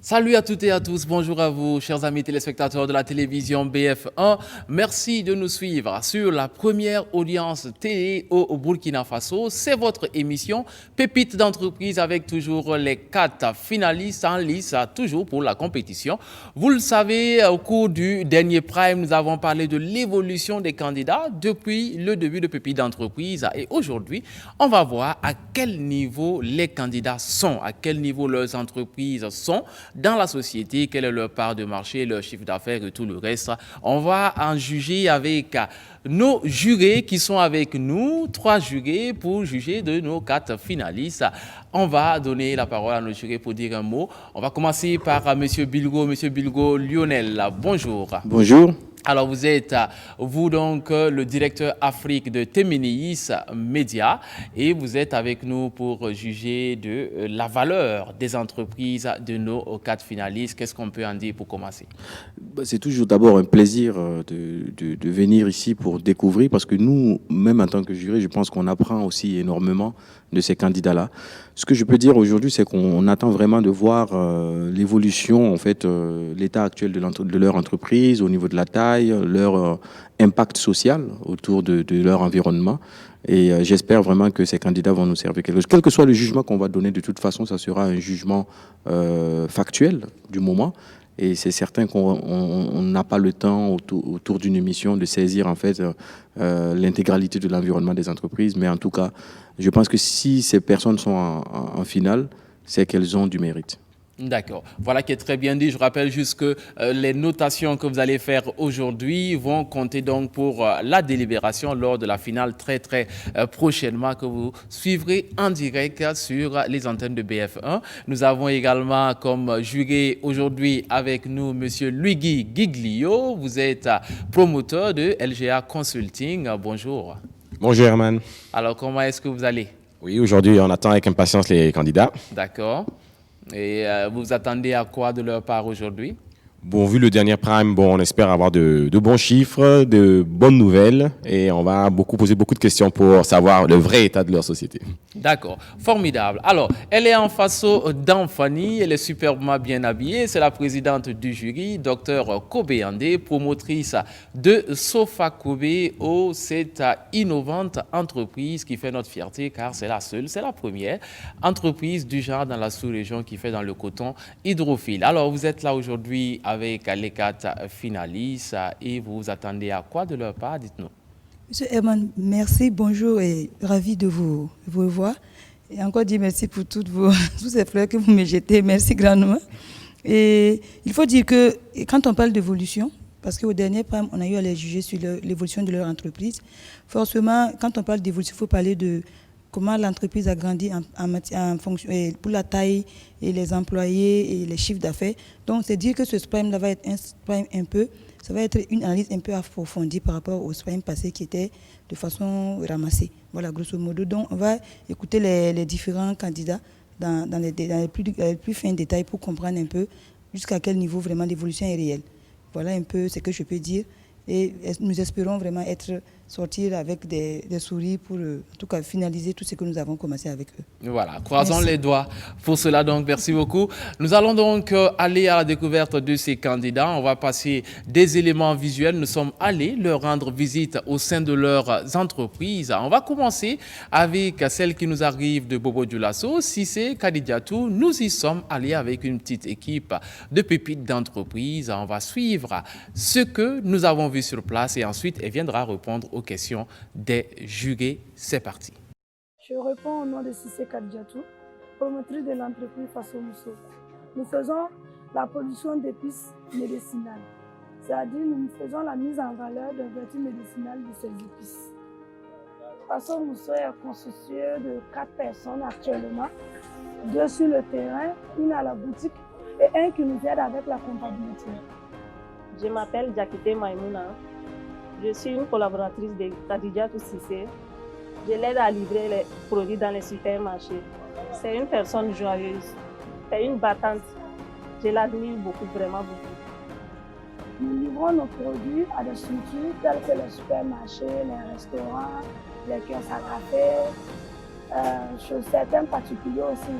Salut à toutes et à tous, bonjour à vous, chers amis téléspectateurs de la télévision BF1. Merci de nous suivre sur la première audience télé au Burkina Faso. C'est votre émission Pépites d'entreprise avec toujours les 4 finalistes en lice, toujours pour la compétition. Vous le savez, au cours du dernier Prime, nous avons parlé de l'évolution des candidats depuis le début de Pépites d'entreprise. Et aujourd'hui, on va voir à quel niveau les candidats sont, à quel niveau leurs entreprises sont dans la société, quelle est leur part de marché, leur chiffre d'affaires et tout le reste. On va en juger avec nos jurés qui sont avec nous, 3 jurés pour juger de nos 4 finalistes. On va donner la parole à nos jurés pour dire un mot. On va commencer par M. Bilgo. M. Bilgo Lionel, bonjour. Bonjour. Alors, vous êtes, vous donc, le directeur Afrique de Temenis Média et vous êtes avec nous pour juger de la valeur des entreprises de nos 4 finalistes. Qu'est-ce qu'on peut en dire pour commencer? C'est toujours d'abord un plaisir de venir ici pour découvrir, parce que nous, même en tant que jury, je pense qu'on apprend aussi énormément de ces candidats-là. Ce que je peux dire aujourd'hui, c'est qu'on attend vraiment de voir l'évolution, en fait, l'état actuel de leur entreprise, au niveau de la taille, leur impact social autour de leur environnement. Et j'espère vraiment que ces candidats vont nous servir quelque chose. Quel que soit le jugement qu'on va donner, de toute façon, ça sera un jugement factuel du moment. Et c'est certain qu'on n'a pas le temps autour d'une émission de saisir en fait l'intégralité de l'environnement des entreprises. Mais en tout cas, je pense que si ces personnes sont en finale, c'est qu'elles ont du mérite. D'accord. Voilà qui est très bien dit. Je rappelle juste que les notations que vous allez faire aujourd'hui vont compter donc pour la délibération lors de la finale très prochainement que vous suivrez en direct sur les antennes de BF1. Nous avons également comme juré aujourd'hui avec nous Monsieur Luigi Giglio. Vous êtes promoteur de LGA Consulting. Bonjour. Bonjour Herman. Alors comment est-ce que vous allez? Oui, aujourd'hui on attend avec impatience les candidats. D'accord. Et vous vous attendez à quoi de leur part aujourd'hui? Bon, vu le dernier Prime, bon, on espère avoir de bons chiffres, de bonnes nouvelles, et on va poser beaucoup de questions pour savoir le vrai état de leur société. D'accord, formidable. Alors, elle est en faso d'Anfani, elle est superbement bien habillée. C'est la présidente du jury, Dr Kobe Andé, promotrice de Sofa Kobe, cette innovante entreprise qui fait notre fierté, car c'est la seule, c'est la première entreprise du genre dans la sous-région qui fait dans le coton hydrophile. Alors, vous êtes là aujourd'hui avec les 4 finalistes et vous vous attendez à quoi de leur part? Dites-nous. Monsieur Herman, merci, bonjour et ravi de vous voir. Et encore dire merci pour toutes ces fleurs que vous me jetez. Merci grandement. Et il faut dire que quand on parle d'évolution, parce qu'au dernier Prime, on a eu à les juger sur l'évolution de leur entreprise, forcément, quand on parle d'évolution, il faut parler de comment l'entreprise a grandi en fonction, pour la taille et les employés et les chiffres d'affaires. Donc, c'est dire que ce Prime-là va être un Prime ça va être une analyse un peu approfondie par rapport au Prime passé qui était de façon ramassée. Voilà, grosso modo. Donc, on va écouter les différents candidats dans les plus fins détails pour comprendre un peu jusqu'à quel niveau vraiment l'évolution est réelle. Voilà un peu ce que je peux dire. Et nous espérons vraiment sortir avec des sourires pour, en tout cas, finaliser tout ce que nous avons commencé avec eux. Voilà, croisons les doigts pour cela, donc merci beaucoup. Nous allons donc aller à la découverte de ces candidats. On va passer des éléments visuels. Nous sommes allés leur rendre visite au sein de leurs entreprises. On va commencer avec celle qui nous arrive de Bobo Dioulasso, Cissé Kadidiatou. Nous y sommes allés avec une petite équipe de pépites d'entreprise. On va suivre ce que nous avons vu sur place et ensuite elle viendra répondre aux questions des jurés. C'est parti. Je réponds au nom de Cissé Kadidiatou, promotrice de l'entreprise Faso Mousso. Nous faisons la production d'épices médicinales, c'est-à-dire nous faisons la mise en valeur des vertus médicinales de ces épices. Faso Mousso est constitué de 4 personnes actuellement, 2 sur le terrain, 1 à la boutique et 1 qui nous aide avec la comptabilité. Je m'appelle Jakite Maïmouna. Je suis une collaboratrice de Kadidiatou Cissé. Je l'aide à livrer les produits dans les supermarchés. C'est une personne joyeuse. C'est une battante. Je l'admire beaucoup, vraiment beaucoup. Nous livrons nos produits à des structures telles que les supermarchés, les restaurants, les kiosques à café, chez certains particuliers aussi,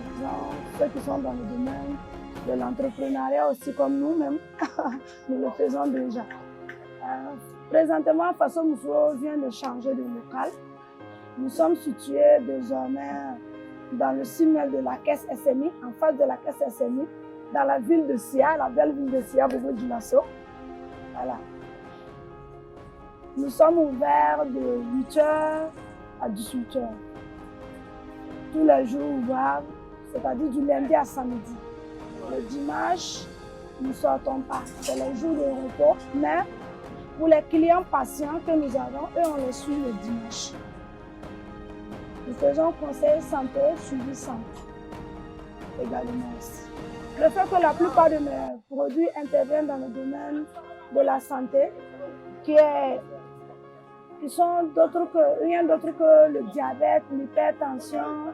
ceux qui sont dans le domaine de l'entrepreneuriat aussi comme nous-mêmes, nous le faisons déjà. Présentement, Faso Mousso vient de changer de local. Nous sommes situés désormais dans le ciel de la caisse SMI, en face de la caisse SMI, dans la ville de Sia, la belle ville de Sia, Bobo-Dioulasso. Voilà. Nous sommes ouverts de 8h à 18h. Tous les jours ouverts, c'est-à-dire du lundi à samedi. Le dimanche, nous ne sortons pas. C'est le jour de repos. Mais pour les clients patients que nous avons, eux, on les suit le dimanche. Nous faisons conseil santé, suivi santé également aussi. Le fait que la plupart de mes produits interviennent dans le domaine de la santé, qui sont rien d'autre que le diabète, l'hypertension,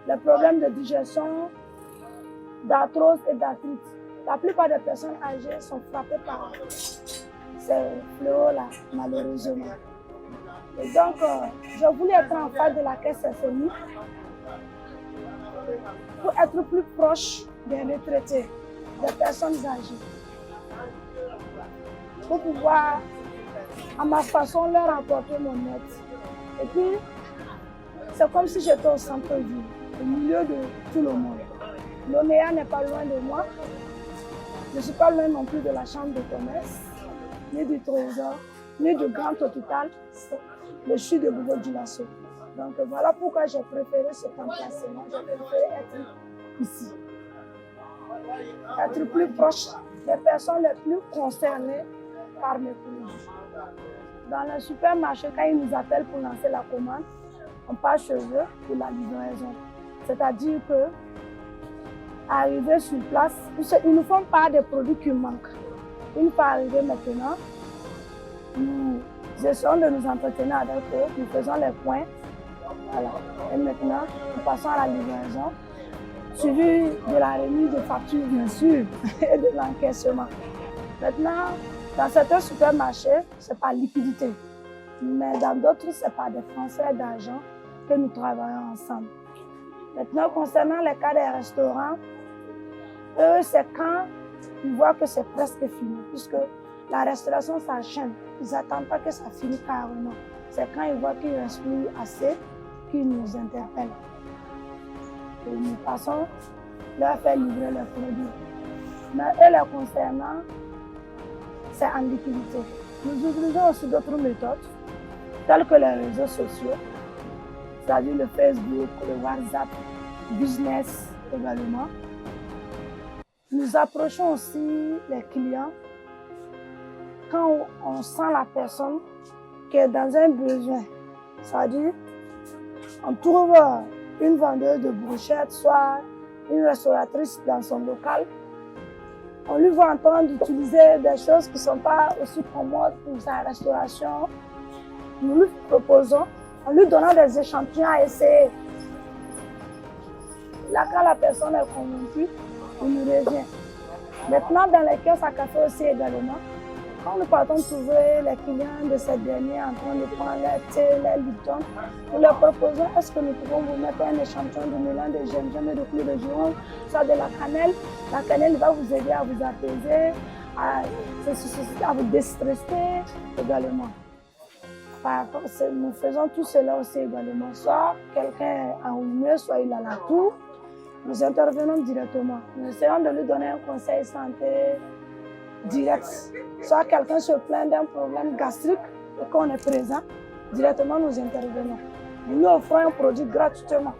les problèmes de digestion, d'arthrose et d'arthrite. La plupart des personnes âgées sont frappées par ces fléaux-là, malheureusement. Et donc, je voulais être en face de la caisse SMI pour être plus proche des retraités, des personnes âgées, pour pouvoir, à ma façon, leur apporter mon aide. Et puis, c'est comme si j'étais au centre-ville, au milieu de tout le monde. L'ONEA n'est pas loin de moi. Je ne suis pas loin non plus de la chambre de commerce, ni du trésor, ni du grand hôpital. Je suis de Bobo-Dioulasso. Donc voilà pourquoi j'ai préféré cet emplacement. J'ai préféré être ici. Être plus proche des personnes les plus concernées par mes produits. Dans le supermarché, quand ils nous appellent pour lancer la commande, on passe chez eux pour la livraison. C'est-à-dire que arriver sur place, ils ne font pas des produits qui manquent. Une fois arrivés maintenant, nous essayons de nous entretenir avec eux, nous faisons les points. Voilà. Et maintenant, nous passons à la livraison, suivi de la remise de factures, bien sûr, et de l'encaissement. Maintenant, dans certains supermarchés, ce n'est pas liquidité. Mais dans d'autres, ce n'est pas des transferts d'argent que nous travaillons ensemble. Maintenant, concernant les cas des restaurants, eux, c'est quand ils voient que c'est presque fini, puisque la restauration s'enchaîne. Ils n'attendent pas que ça finisse carrément. C'est quand ils voient qu'il ne reste plus assez qu'ils nous interpellent. Et nous passons leur faire livrer leurs produits. Mais eux, les concernant, c'est en liquidité. Nous utilisons aussi d'autres méthodes, telles que les réseaux sociaux, c'est-à-dire le Facebook, le WhatsApp, business également. Nous approchons aussi les clients quand on sent la personne qui est dans un besoin. C'est-à-dire, on trouve une vendeuse de brochettes, soit une restauratrice dans son local. On lui voit en train d'utiliser des choses qui ne sont pas aussi commodes pour sa restauration. Nous lui proposons, en lui donnant des échantillons à essayer. Là, quand la personne est convaincue, on nous revient. Maintenant, dans les kiosques à café aussi également, quand nous partons trouver les clients de ces derniers en train de prendre leur thé, leur Lipton, nous leur proposons est-ce que nous pouvons vous mettre un échantillon de mélange de gingembre et de clou de girofle, soit de la cannelle. La cannelle va vous aider à vous apaiser, à vous déstresser également. Nous faisons tout cela aussi également. Soit quelqu'un est enrhumé, soit il a la toux. Nous intervenons directement. Nous essayons de lui donner un conseil santé direct. Soit quelqu'un se plaint d'un problème gastrique et qu'on est présent, directement nous intervenons. Nous lui offrons un produit gratuitement.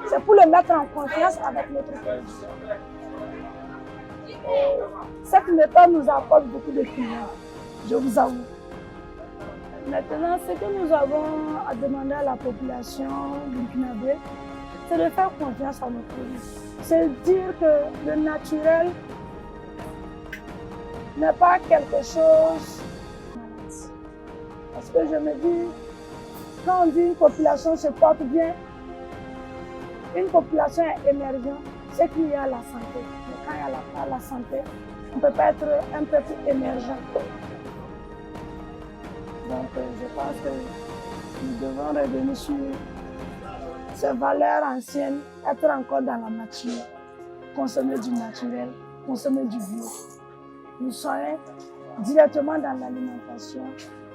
C'est pour le mettre en confiance avec notre produit. Cette méthode nous apporte beaucoup de clients, je vous avoue. Maintenant, ce que nous avons à demander à la population burkinabé, c'est de faire confiance à nos produits. C'est dire que le naturel n'est pas quelque chose. Parce que je me dis, quand on dit une population se porte bien, une population est émergente, c'est qu'il y a la santé. Mais quand il n'y a pas la santé, on ne peut pas être un peuple émergent. Donc je pense que nous devons revenir sur ces valeurs anciennes, être encore dans la nature. consommer du naturel, consommer du bio. Nous soyons directement dans l'alimentation,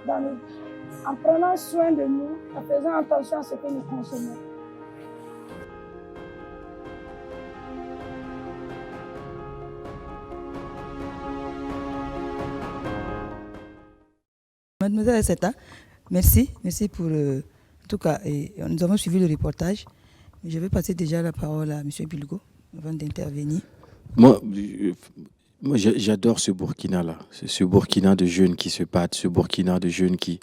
en prenant soin de nous, en faisant attention à ce que nous consommons. Mademoiselle Esseta, merci pour en tout cas, nous avons suivi le reportage. Je vais passer déjà la parole à M. Bilgo avant d'intervenir. Moi, j'adore ce Burkina-là, ce Burkina de jeunes qui se battent, ce Burkina de jeunes qui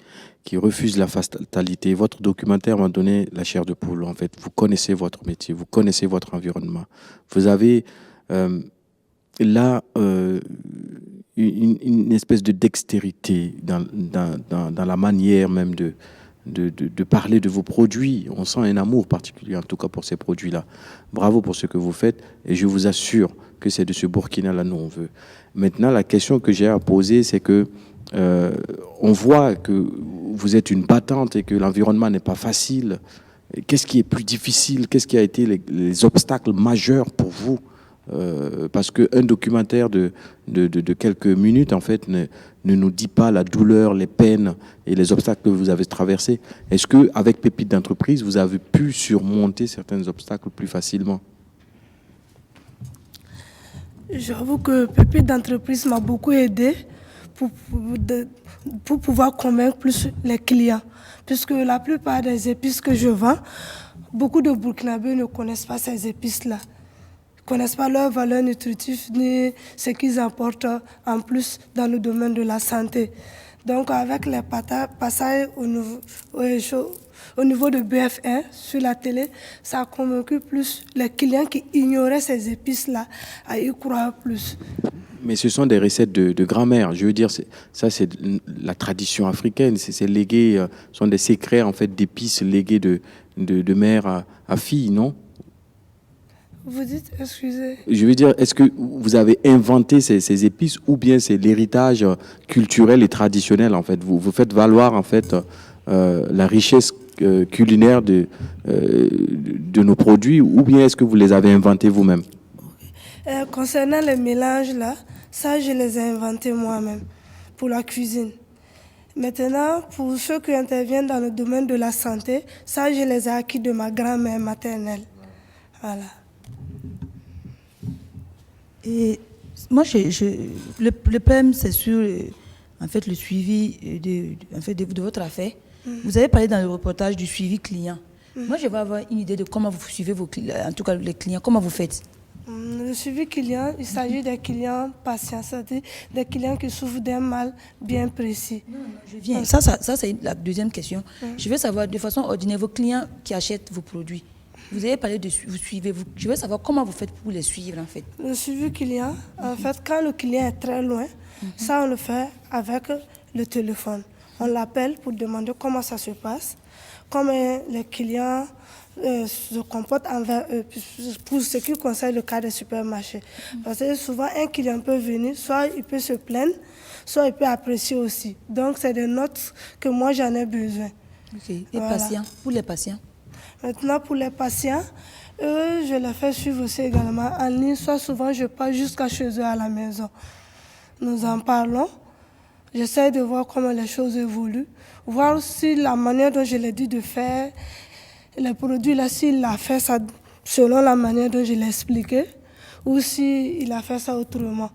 refusent la fatalité. Votre documentaire m'a donné la chair de poule, en fait. Vous connaissez votre métier, vous connaissez votre environnement. Vous avez là une espèce de dextérité dans la manière même de parler de vos produits. On sent un amour particulier, en tout cas pour ces produits-là. Bravo pour ce que vous faites et je vous assure que c'est de ce Burkina-là nous on veut. Maintenant, la question que j'ai à poser, c'est que on voit que vous êtes une battante et que l'environnement n'est pas facile. Qu'est-ce qui est plus difficile? Qu'est-ce qui a été les obstacles majeurs pour vous? Parce qu'un documentaire de quelques minutes, en fait, ne nous dit pas la douleur, les peines et les obstacles que vous avez traversés. Est-ce qu'avec Pépite d'entreprise, vous avez pu surmonter certains obstacles plus facilement? J'avoue que Pépite d'entreprise m'a beaucoup aidé pour pouvoir convaincre plus les clients. Puisque la plupart des épices que je vends, beaucoup de Burkinabés ne connaissent pas ces épices-là. Ils ne connaissent pas leur valeur nutritive ni ce qu'ils apportent en plus dans le domaine de la santé. Donc avec les passages au niveau de BF1 sur la télé, ça a convaincu plus les clients qui ignoraient ces épices-là à y croire plus. Mais ce sont des recettes de grand-mère. Je veux dire, ça c'est la tradition africaine. C'est légué, ce sont des secrets en fait d'épices légués de mère à fille, non? Vous dites, excusez. Je veux dire, est-ce que vous avez inventé ces épices ou bien c'est l'héritage culturel et traditionnel en fait? Vous faites valoir en fait la richesse culinaire de nos produits ou bien est-ce que vous les avez inventés vous-même? Concernant les mélanges là, ça je les ai inventés moi-même pour la cuisine. Maintenant, pour ceux qui interviennent dans le domaine de la santé, ça je les ai acquis de ma grand-mère maternelle. Voilà. Et moi, le problème, c'est sur en fait, le suivi de votre affaire. Vous avez parlé dans le reportage du suivi client. Moi, je vais avoir une idée de comment vous suivez vos clients, en tout cas les clients. Comment vous faites? Le suivi client, il s'agit des clients patients, c'est-à-dire des clients qui souffrent d'un mal bien précis. Non, je viens. Ça c'est la deuxième question. Je veux savoir, de façon ordinaire, vos clients qui achètent vos produits, vous avez parlé de vous suivez. Je veux savoir comment vous faites pour les suivre en fait. Le suivi client, en fait, quand le client est très loin, ça on le fait avec le téléphone. On l'appelle pour demander comment ça se passe, comment les clients se comportent envers eux, pour ce qui concerne le cas des supermarchés. Parce que souvent, un client peut venir, soit il peut se plaindre, soit il peut apprécier aussi. Donc, c'est des notes que moi, j'en ai besoin. Okay. Et voilà. patients, pour les patients? Maintenant, pour les patients, je les fais suivre aussi également en ligne, soit souvent je passe jusqu'à chez eux à la maison. Nous en parlons. J'essaie de voir comment les choses évoluent, voir si la manière dont je l'ai dit de faire les produits là, s'il a fait ça selon la manière dont je l'ai expliqué ou s'il a fait ça autrement.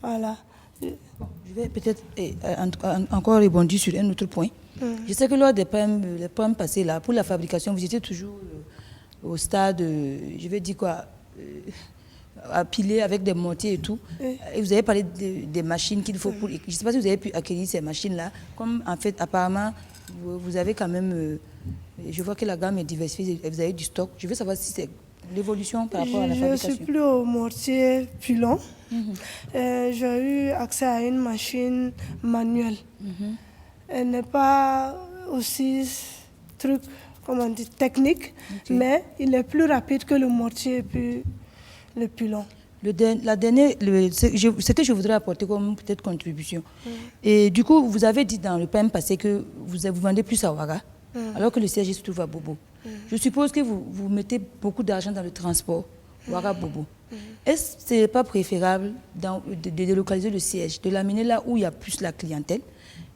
Voilà. Je vais peut-être encore rebondir sur un autre point. Je sais que lors des problèmes passés là, pour la fabrication, vous étiez toujours au stade, je vais dire quoi, à piler avec des mortiers et tout. Et vous avez parlé des machines qu'il faut pour... Je ne sais pas si vous avez pu acquérir ces machines-là. Comme en fait, apparemment, vous avez quand même... je vois que la gamme est diversifiée, vous avez du stock. Je veux savoir si c'est l'évolution par rapport à la fabrication. Je ne suis plus au mortier pilon. J'ai eu accès à une machine manuelle. Elle n'est pas aussi technique, mais il est plus rapide que le mortier et puis le pilon. Ce que je voudrais apporter comme peut-être contribution. Et du coup, vous avez dit dans le PM passé que vous vendez plus à Ouaga, alors que le siège se trouve à Bobo. Je suppose que vous mettez beaucoup d'argent dans le transport Ouaga Bobo. Est-ce que ce n'est pas préférable de délocaliser le siège, de l'amener là où il y a plus la clientèle?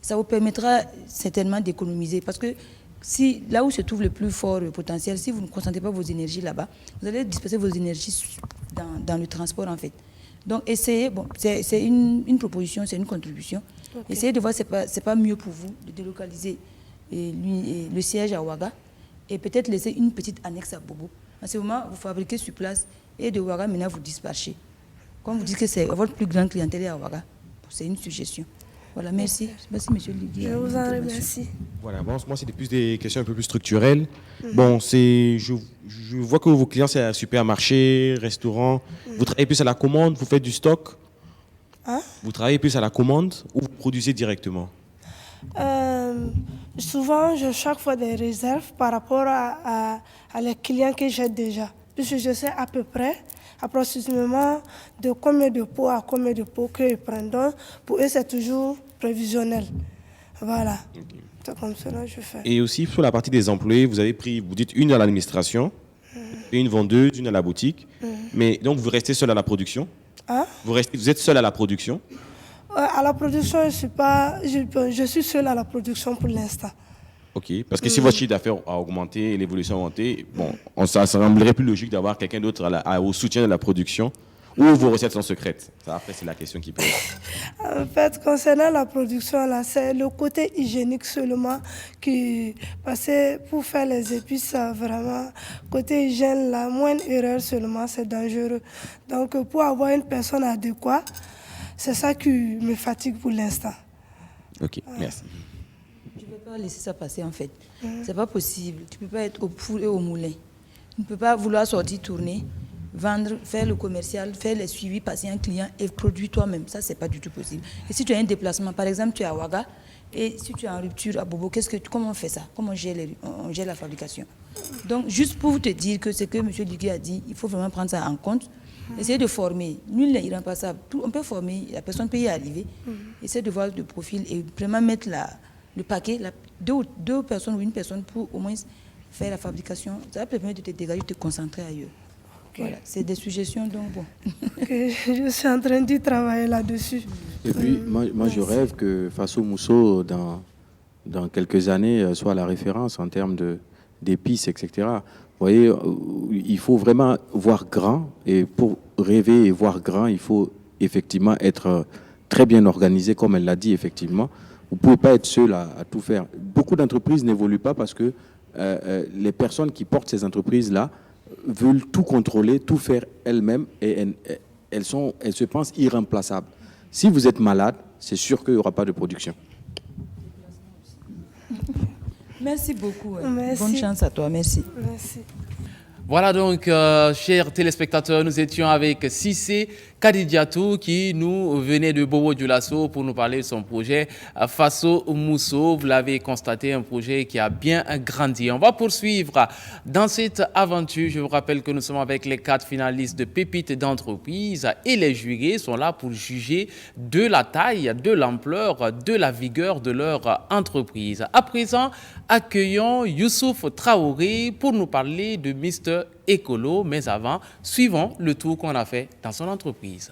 Ça vous permettra certainement d'économiser. Parce que si, là où se trouve le plus fort potentiel, si vous ne concentrez pas vos énergies là-bas, vous allez disperser vos énergies dans le transport en fait. Donc essayez, bon, c'est une proposition, c'est une contribution. Okay. Essayez de voir si ce n'est pas mieux pour vous de délocaliser le siège à Ouaga et peut-être laisser une petite annexe à Bobo. En ce moment, vous fabriquez sur place et de Ouaga, maintenant vous dispatchez. Comme vous dites que c'est votre plus grande clientèle à Ouaga, c'est une suggestion. Voilà, merci. Merci, monsieur Lydie. Je vous en remercie. Voilà, bon, moi, c'est plus des questions un peu plus structurelles. Bon, je vois que vos clients, c'est supermarché, restaurant. Vous travaillez plus à la commande, vous faites du stock. Hein? Vous travaillez plus à la commande ou vous produisez directement? Souvent, je chaque fois des réserves par rapport à les clients que j'ai déjà. Puisque je sais à peu près, approximativement, de combien de pots à combien de pots qu'ils prennent. Donc, pour eux, c'est toujours prévisionnel. Voilà. Okay. C'est comme cela que je fais. Et aussi, sur la partie des employés, vous avez pris, vous dites, une à l'administration, une vendeuse, une à la boutique. Mais donc, vous restez seul à la production? Hein? Vous êtes seul à la production? À la production, je suis seul à la production pour l'instant. Ok, parce que si votre chiffre d'affaires a augmenté et l'évolution a augmenté, bon, ça semblerait plus logique d'avoir quelqu'un d'autre au soutien de la production ou vos recettes sont secrètes. Ça, après, c'est la question qui peut être. En fait, concernant la production, là, c'est le côté hygiénique seulement qui... Parce que pour faire les épices, vraiment, côté hygiène, la moindre erreur seulement, c'est dangereux. Donc, pour avoir une personne adéquate, c'est ça qui me fatigue pour l'instant. Ok, merci. Tu ne peux pas laisser ça passer en fait. C'est pas possible. Tu ne peux pas être au four et au moulin. Tu ne peux pas vouloir sortir, tourner, vendre, faire le commercial, faire les suivis, passer un client et produire toi-même. Ça, c'est pas du tout possible. Et si tu as un déplacement, par exemple, tu es à Ouaga et si tu es en rupture à Bobo, comment on fait ça? Comment on gère la fabrication? Donc, juste pour te dire que ce que M. Ligui a dit, il faut vraiment prendre ça en compte. Essayez de former. Nul n'est irremplaçable. On peut former, la personne peut y arriver. Essayez de voir le profil et vraiment mettre le paquet, deux personnes ou une personne pour au moins faire la fabrication. Ça va permettre de te dégager, de te concentrer ailleurs. Okay. Voilà, c'est des suggestions, donc bon. Okay. Je suis en train d'y travailler là-dessus. Et puis, moi je rêve que Faso Mousso, dans quelques années, soit la référence en termes d'épices, etc. Vous voyez, il faut vraiment voir grand. Et pour rêver et voir grand, il faut effectivement être très bien organisé, comme elle l'a dit, effectivement. Vous ne pouvez pas être seul à tout faire. Beaucoup d'entreprises n'évoluent pas parce que les personnes qui portent ces entreprises-là veulent tout contrôler, tout faire elles-mêmes et elles se pensent irremplaçables. Si vous êtes malade, c'est sûr qu'il n'y aura pas de production. Merci beaucoup. Merci. Bonne chance à toi. Merci. Merci. Voilà donc, chers téléspectateurs, nous étions avec Cissé Kadidiatou qui nous venait de Bobo Dioulasso pour nous parler de son projet Faso Mousso. Vous l'avez constaté, un projet qui a bien grandi. On va poursuivre dans cette aventure. Je vous rappelle que nous sommes avec les 4 finalistes de Pépites d'entreprise et les jurés sont là pour juger de la taille, de l'ampleur, de la vigueur de leur entreprise. À présent, accueillons Youssouf Traoré pour nous parler de Mr. Écolo, mais avant, suivons le tour qu'on a fait dans son entreprise.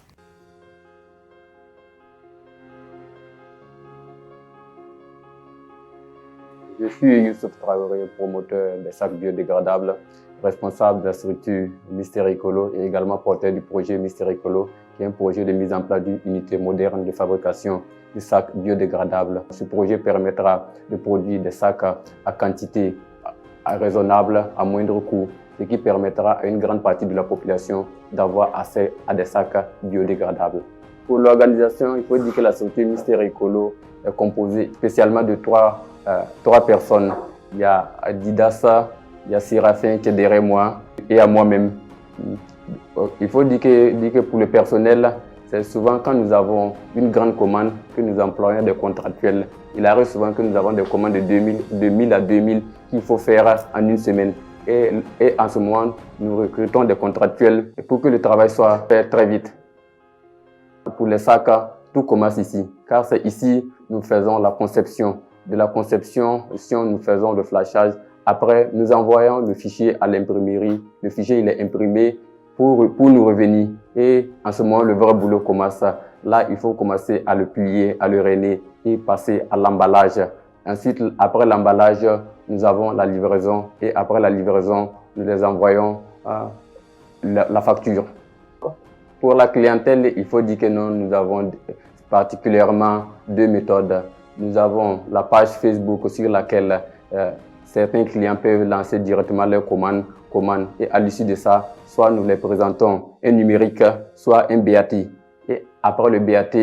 Je suis Youssouf Traoré, promoteur des sacs biodégradables, responsable de la structure Mister Écolo et également porteur du projet Mister Écolo, qui est un projet de mise en place d'une unité moderne de fabrication de sacs biodégradables. Ce projet permettra de produire des sacs à quantité raisonnable, à moindre coût, ce qui permettra à une grande partie de la population d'avoir accès à des sacs biodégradables. Pour l'organisation, il faut dire que la structure Mister Écolo est composée spécialement de trois personnes. Il y a Didassa, il y a Séraphin qui est derrière moi et à moi-même. Il faut dire que pour le personnel, c'est souvent quand nous avons une grande commande que nous employons des contractuels. Il arrive souvent que nous avons des commandes de 2000 à 2000 qu'il faut faire en une semaine. Et en ce moment, nous recrutons des contractuels pour que le travail soit fait très vite. Pour les sacs, tout commence ici, car c'est ici que nous faisons la conception. De la conception, nous faisons le flashage. Après, nous envoyons le fichier à l'imprimerie. Le fichier il est imprimé pour nous revenir. Et en ce moment, le vrai boulot commence. Là, il faut commencer à le plier, à le rainer et passer à l'emballage. Ensuite, après l'emballage, nous avons la livraison. Et après la livraison, nous les envoyons la facture. Pour la clientèle, il faut dire que nous avons particulièrement deux méthodes. Nous avons la page Facebook sur laquelle certains clients peuvent lancer directement leurs commandes. Et à l'issue de ça, soit nous les présentons un numérique, soit un BAT. Et après le BAT,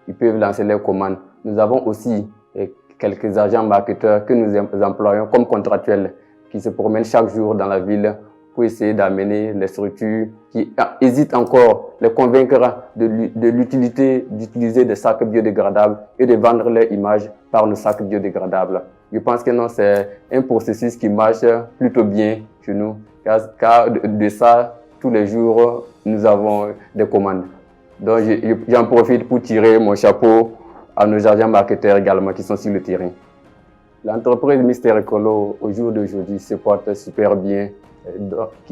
ils peuvent lancer leurs commandes. Nous avons aussi quelques agents marketeurs que nous employons comme contractuels qui se promènent chaque jour dans la ville pour essayer d'amener les structures qui hésitent encore, les convaincre de l'utilité d'utiliser des sacs biodégradables et de vendre leur image par nos sacs biodégradables. Je pense que non, c'est un processus qui marche plutôt bien chez nous, car de ça, tous les jours, nous avons des commandes. Donc, j'en profite pour tirer mon chapeau à nos agents marketeurs également qui sont sur le terrain. L'entreprise Mister Ecolo, au jour d'aujourd'hui, se porte super bien.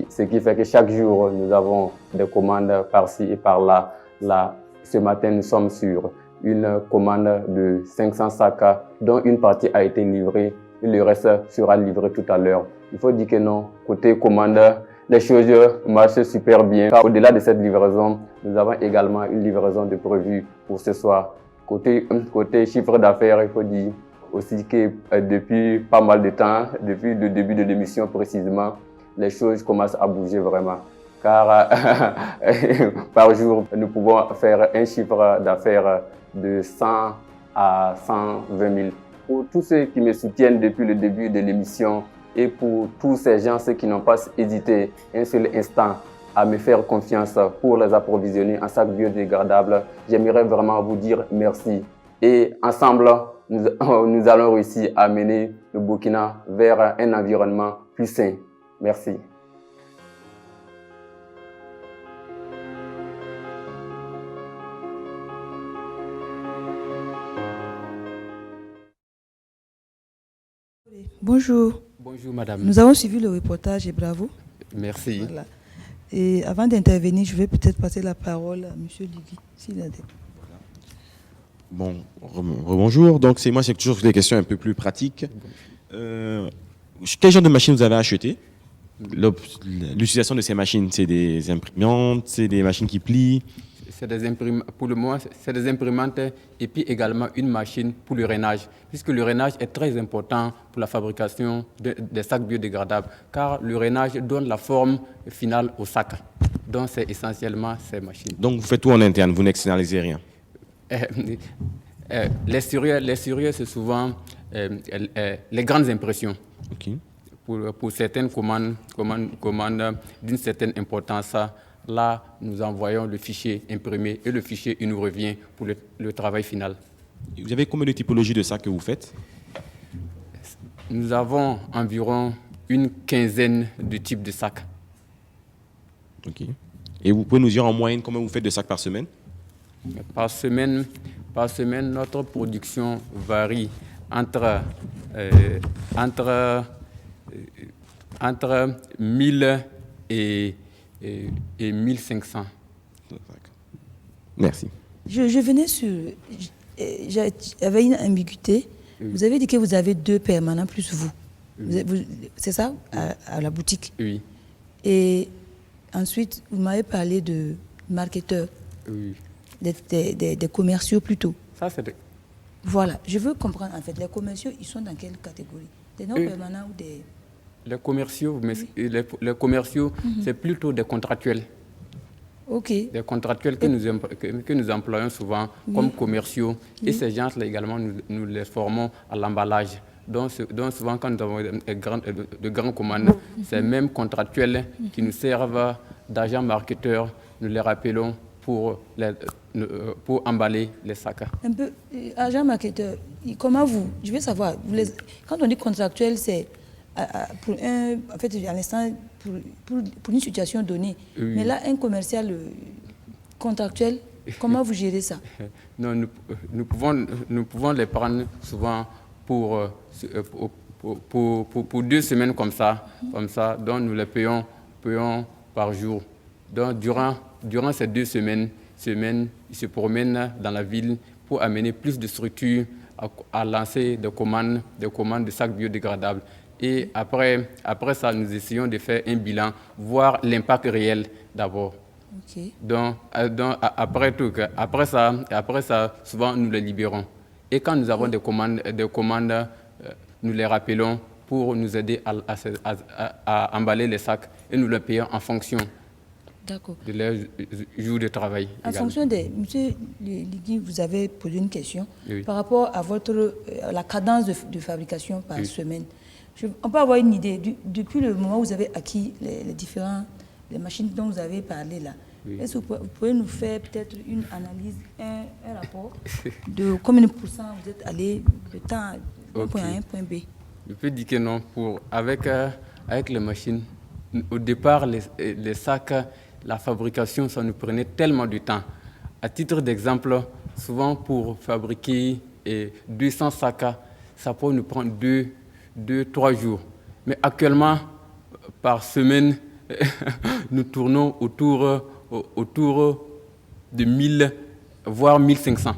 Ce qui fait que chaque jour, nous avons des commandes par-ci et par-là. Là, ce matin, nous sommes sur une commande de 500 sacs, dont une partie a été livrée et le reste sera livré tout à l'heure. Il faut dire que non, côté commande, les choses marchent super bien. Au-delà de cette livraison, nous avons également une livraison de prévue pour ce soir. Côté chiffre d'affaires, il faut dire aussi que depuis pas mal de temps, depuis le début de l'émission précisément, les choses commencent à bouger vraiment. Car par jour, nous pouvons faire un chiffre d'affaires de 100 à 120 000. Pour tous ceux qui me soutiennent depuis le début de l'émission et pour tous ces gens ceux qui n'ont pas hésité un seul instant à me faire confiance pour les approvisionner en sacs biodégradables, j'aimerais vraiment vous dire merci. Et ensemble, nous allons réussir à mener le Burkina vers un environnement plus sain. Merci. Bonjour. Bonjour madame. Nous avons suivi le reportage et bravo. Merci. Voilà. Et avant d'intervenir, je vais peut-être passer la parole à M. Ligui, s'il a des... Bon, bonjour. Donc, moi, c'est toujours des questions un peu plus pratiques. Quel genre de machine vous avez acheté? L'utilisation de ces machines, c'est des imprimantes, c'est des machines qui plient? Pour le moment, c'est des imprimantes et puis également une machine pour le rainage, puisque le rainage est très important pour la fabrication des sacs biodégradables, car le rainage donne la forme finale au sac. Donc, c'est essentiellement ces machines. Donc, vous faites tout en interne, vous n'externalisez rien? Les sérieux, c'est souvent les grandes impressions. Okay. Pour certaines commandes d'une certaine importance, là, nous envoyons le fichier imprimé et le fichier, il nous revient pour le travail final. Vous avez combien de typologies de sacs que vous faites? Nous avons environ une quinzaine de types de sacs. Ok. Et vous pouvez nous dire en moyenne combien vous faites de sacs par semaine? Par semaine, notre production varie entre 1000 et 1500. Merci. Je venais sur... J'avais une ambiguïté. Oui. Vous avez dit que vous avez 2 permanents plus vous. Oui. C'est ça, à la boutique? Oui. Et ensuite, vous m'avez parlé de marketeurs. Oui. Des commerciaux plutôt. Ça, c'est Voilà. Je veux comprendre, en fait, les commerciaux, ils sont dans quelle catégorie? Des non-permanents ou des... Les commerciaux, les commerciaux, c'est plutôt des contractuels. Ok. Des contractuels que nous employons souvent comme commerciaux. Et ces gens-là également, nous les formons à l'emballage. Donc souvent, quand nous avons de grandes commandes, ces mêmes contractuels qui nous servent d'agents marketeurs, nous les rappelons pour emballer les sacs. Un peu, agent marketeur, comment je veux savoir, quand on dit contractuel, c'est pour à l'instant, pour une situation donnée. Oui. Mais là, un commercial contractuel, comment vous gérez ça? Non, nous pouvons les prendre souvent pour 2 semaines comme ça, donc nous les payons par jour. Donc, durant ces 2 semaines, ils se promènent dans la ville pour amener plus de structures à lancer des commandes de sacs biodégradables. Et après ça, nous essayons de faire un bilan, voir l'impact réel d'abord. Ok. Donc, après ça, souvent nous les libérons. Et quand nous avons des commandes, nous les rappelons pour nous aider à emballer les sacs et nous les payons en fonction de leur jour de travail. En fonction des... Monsieur Ligui, vous avez posé une question par rapport à la cadence de fabrication par semaine. On peut avoir une idée, depuis le moment où vous avez acquis les machines dont vous avez parlé là, est-ce que vous pouvez nous faire peut-être une analyse, un rapport de combien de pourcents vous êtes allé de temps d'un point A à un point B? Je peux dire que non. Avec les machines, au départ, les sacs, la fabrication, ça nous prenait tellement de temps. À titre d'exemple, souvent pour fabriquer 200 sacs, ça peut nous prendre 2-3 jours. Mais actuellement, par semaine, nous tournons autour de 1000, voire 1500.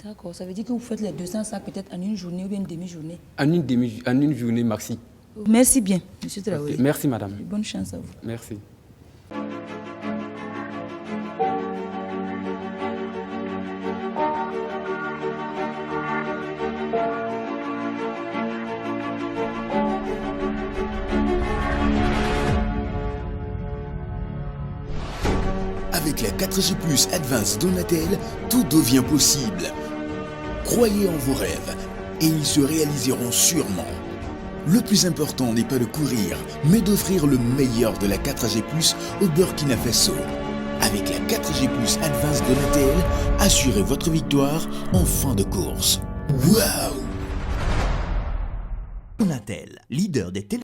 D'accord, ça veut dire que vous faites les 200 sacs peut-être en une journée ou bien une demi-journée? En une journée maxi. Merci bien, monsieur Traoré. Okay. Merci, madame. Bonne chance à vous. Merci. Avec la 4G+ Advanced Donatel, tout devient possible. Croyez en vos rêves et ils se réaliseront sûrement. Le plus important n'est pas de courir, mais d'offrir le meilleur de la 4G+ au Burkina Faso. Avec la 4G+ Advanced Donatel, assurez votre victoire en fin de course. Waouh! Donatel, leader des télé.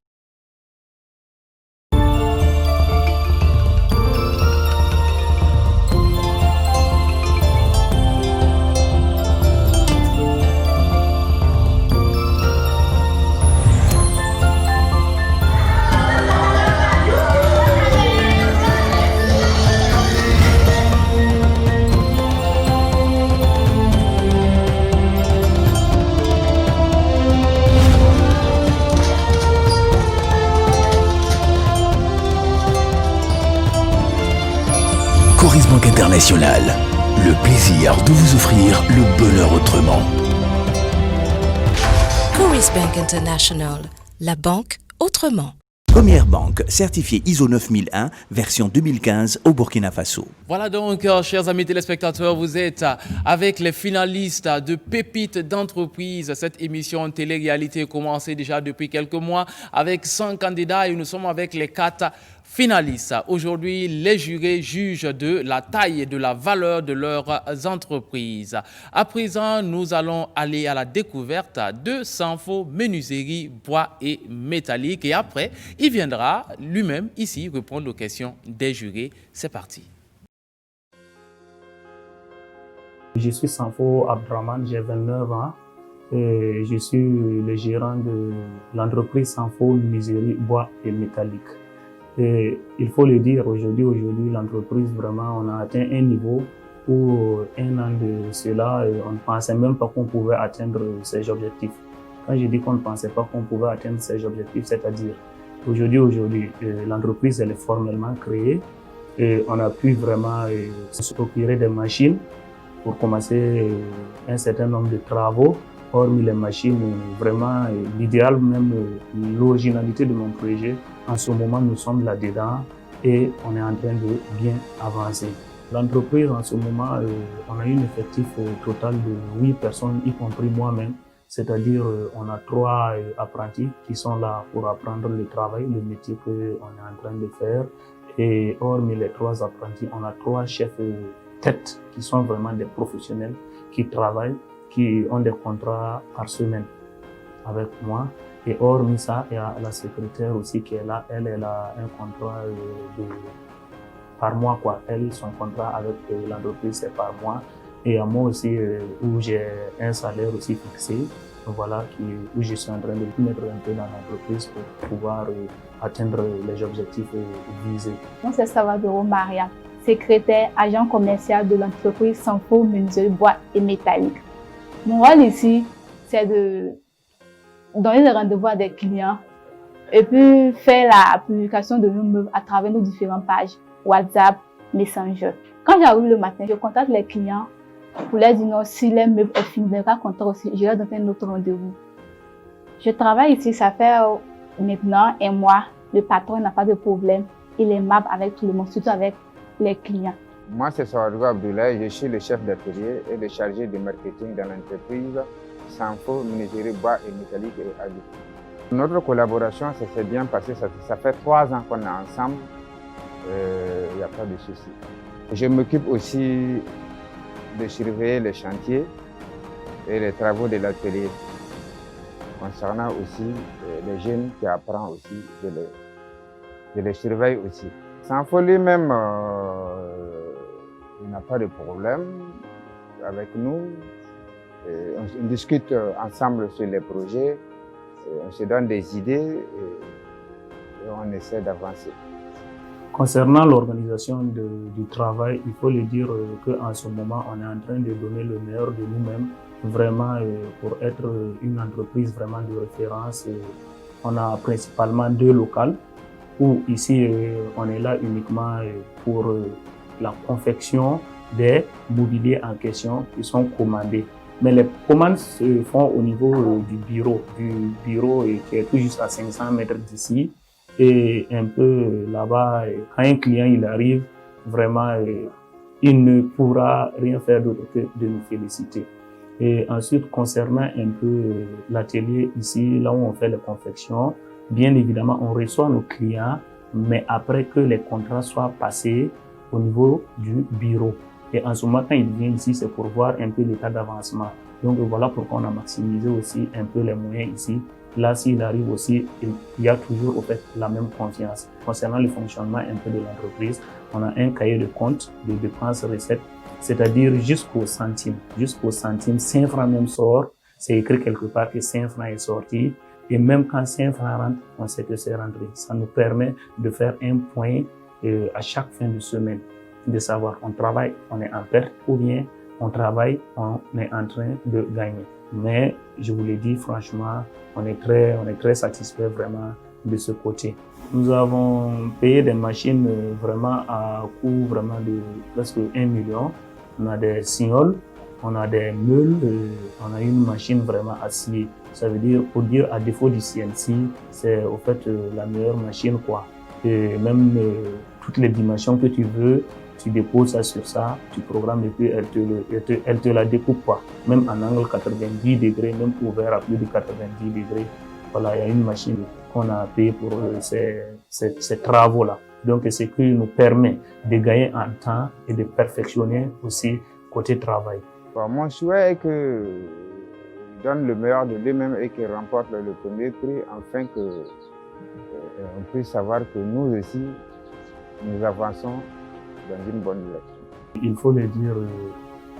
Coris Banque Internationale, le plaisir de vous offrir le bonheur autrement. Coris Bank International, la banque autrement. Première banque certifiée ISO 9001, version 2015 au Burkina Faso. Voilà donc, chers amis téléspectateurs, vous êtes avec les finalistes de Pépites d'entreprise. Cette émission télé-réalité a commencé déjà depuis quelques mois avec 100 candidats et nous sommes avec les 4 finalistes. Aujourd'hui, les jurés jugent de la taille et de la valeur de leurs entreprises. À présent, nous allons aller à la découverte de Sanfo Menuiserie, Bois et Métallique. Et après, il viendra lui-même ici répondre aux questions des jurés. C'est parti. Je suis Sanfo Abdraman, j'ai 29 ans. Et je suis le gérant de l'entreprise Sanfo Menuiserie, Bois et Métallique. Et il faut le dire, aujourd'hui, l'entreprise, vraiment, on a atteint un niveau où, un an de cela, on ne pensait même pas qu'on pouvait atteindre ces objectifs. Quand je dis qu'on ne pensait pas qu'on pouvait atteindre ces objectifs, c'est-à-dire, aujourd'hui, l'entreprise, elle est formellement créée et on a pu vraiment se procurer des machines pour commencer un certain nombre de travaux. Hormis les machines, vraiment, l'idéal, même l'originalité de mon projet, en ce moment, nous sommes là-dedans et on est en train de bien avancer. L'entreprise, en ce moment, on a un effectif total de 8 personnes, y compris moi-même. C'est-à-dire, on a 3 apprentis qui sont là pour apprendre le travail, le métier qu'on est en train de faire. Et hormis les 3 apprentis, on a 3 chefs têtes qui sont vraiment des professionnels qui travaillent, qui ont des contrats par semaine avec moi. Et hormis ça, il y a la secrétaire aussi qui est là. Elle a un contrat par mois, quoi. Elle, son contrat avec l'entreprise, c'est par mois. Et à moi aussi, où j'ai un salaire aussi fixé, voilà, où je suis en train de tout mettre un peu dans l'entreprise pour pouvoir atteindre les objectifs visés. Moi, c'est Salvador Maria, secrétaire agent commercial de l'entreprise Sanfo Menuiserie Bois et Métallique. Mon rôle ici, c'est de donner des rendez-vous à des clients et puis faire la publication de nos meubles à travers nos différentes pages WhatsApp, Messenger. Quand j'arrive le matin, je contacte les clients pour leur dire non, si les meubles est fini, ils sont contents aussi, je leur donne un autre rendez-vous. Je travaille ici, ça fait maintenant un mois. Le patron n'a pas de problème. Il est aimable avec tout le monde, surtout avec les clients. Moi, c'est Salvador Abdoulaye, je suis le chef d'atelier et le chargé de marketing dans l'entreprise Sanfo Menuiserie Bois et Métallique et Agri. Notre collaboration, ça s'est bien passé, ça fait 3 ans qu'on est ensemble, il n'y a pas de souci. Je m'occupe aussi de surveiller les chantiers et les travaux de l'atelier. Concernant aussi les jeunes qui apprennent aussi, je les surveille aussi. Sanfo lui-même, il n'a pas de problème avec nous. On discute ensemble sur les projets, on se donne des idées et on essaie d'avancer. Concernant l'organisation du travail, il faut le dire qu'en ce moment, on est en train de donner le meilleur de nous-mêmes, vraiment pour être une entreprise vraiment de référence. On a principalement 2 locales, où ici, on est là uniquement pour la confection des mobiliers en question qui sont commandés. Mais les commandes se font au niveau du bureau qui est tout juste à 500 mètres d'ici. Et un peu là-bas, quand un client il arrive, vraiment, il ne pourra rien faire d'autre que de nous féliciter. Et ensuite, concernant un peu l'atelier ici, là où on fait les confections, bien évidemment, on reçoit nos clients, mais après que les contrats soient passés au niveau du bureau. Et en ce moment, quand il vient ici, c'est pour voir un peu l'état d'avancement. Donc voilà pourquoi on a maximisé aussi un peu les moyens ici. Là, s'il arrive aussi, il y a toujours au fait la même confiance. Concernant le fonctionnement un peu de l'entreprise, on a un cahier de compte de dépenses recettes, c'est-à-dire jusqu'au centime. Jusqu'au centime, 5 francs même sort, c'est écrit quelque part que 5 francs est sorti. Et même quand 5 francs rentrent, on sait que c'est rentré. Ça nous permet de faire un point à chaque fin de semaine, de savoir on travaille, on est en perte ou bien on travaille, on est en train de gagner. Mais je vous l'ai dit franchement, on est très satisfait vraiment de ce côté. Nous avons payé des machines vraiment à coût vraiment de presque 1 million. On a des signoles, on a des meules, on a une machine vraiment à scier. Ça veut dire, pour dire à défaut du CNC, c'est au fait la meilleure machine quoi. Et même toutes les dimensions que tu veux, tu déposes ça sur ça, tu programmes et puis elle te la découpe quoi. Même en angle 90 degrés, même ouvert à plus de 90 degrés. Voilà, il y a une machine qu'on a payée pour ces travaux-là. Donc c'est ce qui nous permet de gagner en temps et de perfectionner aussi côté travail. Bon, mon souhait est qu'il donne le meilleur de lui-même et qu'il remporte le premier prix afin qu'on puisse savoir que nous aussi, nous avançons dans une bonne direction. Il faut le dire,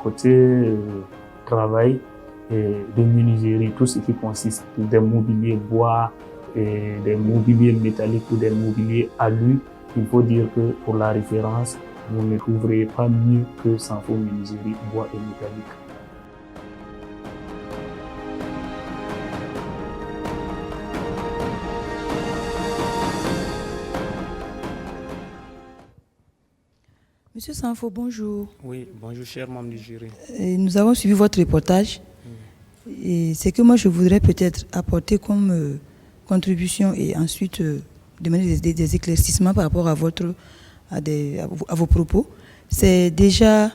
côté travail et de menuiserie, tout ce qui consiste des mobiliers bois, et des mobiliers métalliques ou des mobiliers alu, il faut dire que pour la référence, vous ne trouverez pas mieux que Sanfo Menuiserie Bois et Métallique. Monsieur Sanfo, bonjour. Oui, bonjour, cher membre du jury. Nous avons suivi votre reportage. Et c'est que moi, je voudrais peut-être apporter comme contribution et ensuite demander des éclaircissements par rapport à vos propos. C'est déjà...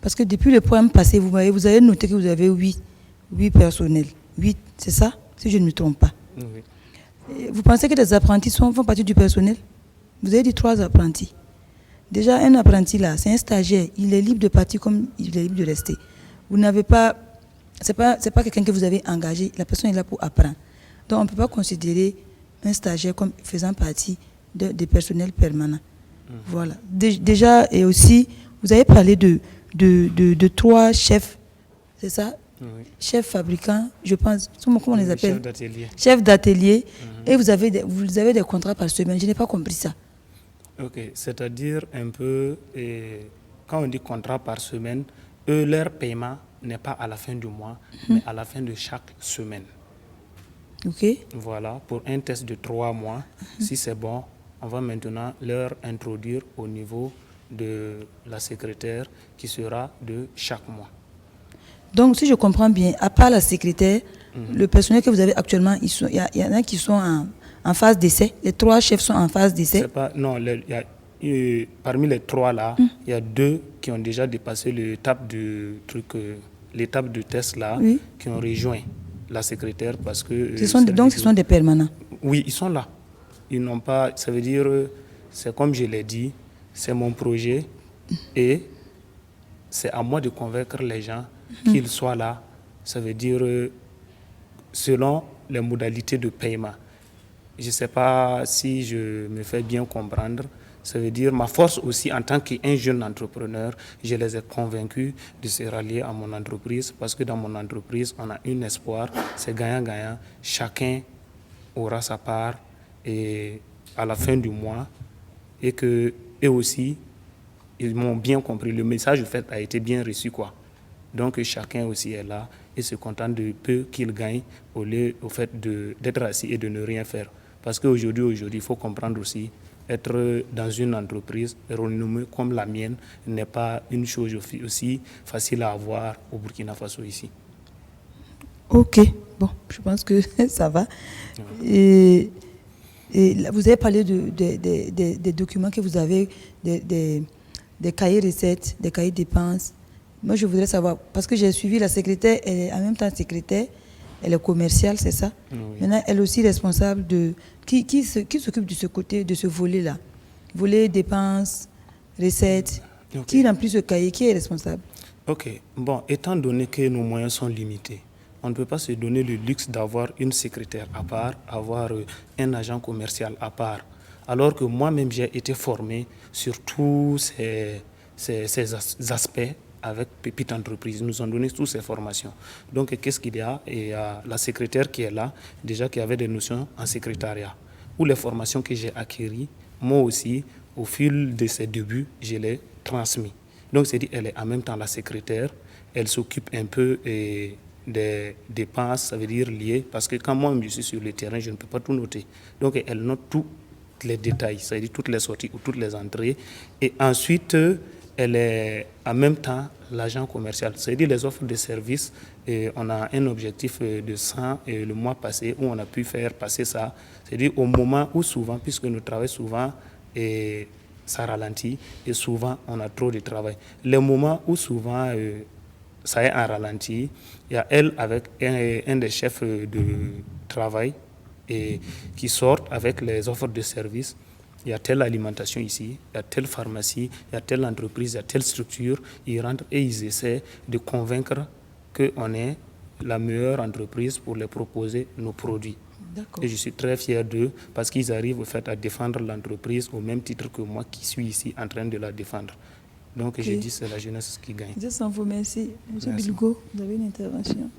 Parce que depuis le programme passé, vous avez noté que vous avez 8 personnels. 8, c'est ça? Si je ne me trompe pas. Oui. Vous pensez que les apprentis font partie du personnel? Vous avez dit 3 apprentis. Déjà, un apprenti là, c'est un stagiaire. Il est libre de partir comme il est libre de rester. Vous n'avez pas... C'est pas quelqu'un que vous avez engagé. La personne est là pour apprendre. Donc, on ne peut pas considérer un stagiaire comme faisant partie des personnels permanents. Voilà. Déjà, et aussi, vous avez parlé de de 3 chefs, c'est ça? Oui. Chefs fabricants, je pense, comment on les appelle? Chefs d'atelier. Chefs d'atelier. Et vous avez des contrats par semaine. Je n'ai pas compris ça. Ok, c'est-à-dire un peu, quand on dit contrat par semaine, eux, leur paiement n'est pas à la fin du mois, mais à la fin de chaque semaine. Ok. Voilà, pour un test de 3 mois, si c'est bon, on va maintenant leur introduire au niveau de la secrétaire qui sera de chaque mois. Donc, si je comprends bien, à part la secrétaire, le personnel que vous avez actuellement, il y en a qui sont en phase d'essai. Les 3 chefs sont en phase d'essai. Non, parmi les 3 là, il y a 2 qui ont déjà dépassé l'étape du l'étape de test là, qui ont rejoint la secrétaire parce que. Ce sont des permanents. Oui, ils sont là. Ils n'ont pas. Ça veut dire, c'est comme je l'ai dit, c'est mon projet et c'est à moi de convaincre les gens qu'ils soient là. Ça veut dire selon les modalités de paiement. Je ne sais pas si je me fais bien comprendre. Ça veut dire ma force aussi en tant qu'un jeune entrepreneur, je les ai convaincus de se rallier à mon entreprise parce que dans mon entreprise, on a un espoir, c'est gagnant-gagnant. Chacun aura sa part et à la fin du mois et que eux aussi, ils m'ont bien compris. Le message, en fait, a été bien reçu, quoi. Donc, chacun aussi est là et se contente de peu qu'il gagne au lieu au fait d'être assis et de ne rien faire. Parce qu'aujourd'hui, il faut comprendre aussi, être dans une entreprise renommée comme la mienne n'est pas une chose aussi facile à avoir au Burkina Faso ici. Ok, bon, je pense que ça va. Et là, vous avez parlé des documents que vous avez, des cahiers recettes, des cahiers dépenses. Moi, je voudrais savoir, parce que j'ai suivi la secrétaire, elle est en même temps secrétaire, elle est commerciale, c'est ça? Oui. Maintenant, elle est aussi responsable de... Qui s'occupe de ce côté, de ce volet-là? Volet dépenses, recettes. Okay. Qui remplit ce cahier? Qui est responsable? Ok. Bon, étant donné que nos moyens sont limités, on ne peut pas se donner le luxe d'avoir une secrétaire à part, avoir un agent commercial à part. Alors que moi-même, j'ai été formé sur tous ces aspects avec Pépite Entreprise. Ils nous ont donné toutes ces formations. Donc, qu'est-ce qu'il y a? Il y a la secrétaire qui est là, déjà qui avait des notions en secrétariat. Ou les formations que j'ai acquises, moi aussi, au fil de ses débuts, je les transmis. Donc, c'est-à-dire qu'elle est en même temps la secrétaire, elle s'occupe un peu des dépenses, ça veut dire liées, parce que quand moi je suis sur le terrain, je ne peux pas tout noter. Donc, elle note tous les détails, c'est-à-dire toutes les sorties ou toutes les entrées. Et ensuite, elle est en même temps l'agent commercial, c'est-à-dire les offres de services. Et on a un objectif de 100 le mois passé où on a pu faire passer ça. C'est-à-dire au moment où souvent, puisque nous travaillons souvent, et ça ralentit et souvent on a trop de travail. Les moments où souvent ça est en ralenti, il y a elle avec un des chefs de travail et qui sortent avec les offres de services. Il y a telle alimentation ici, il y a telle pharmacie, il y a telle entreprise, il y a telle structure. Ils rentrent et ils essaient de convaincre qu'on est la meilleure entreprise pour les proposer nos produits. Et je suis très fier d'eux parce qu'ils arrivent au fait à défendre l'entreprise au même titre que moi qui suis ici en train de la défendre. Donc je dis c'est la jeunesse qui gagne. Je vous remercie. Monsieur Bilgo, vous avez une intervention.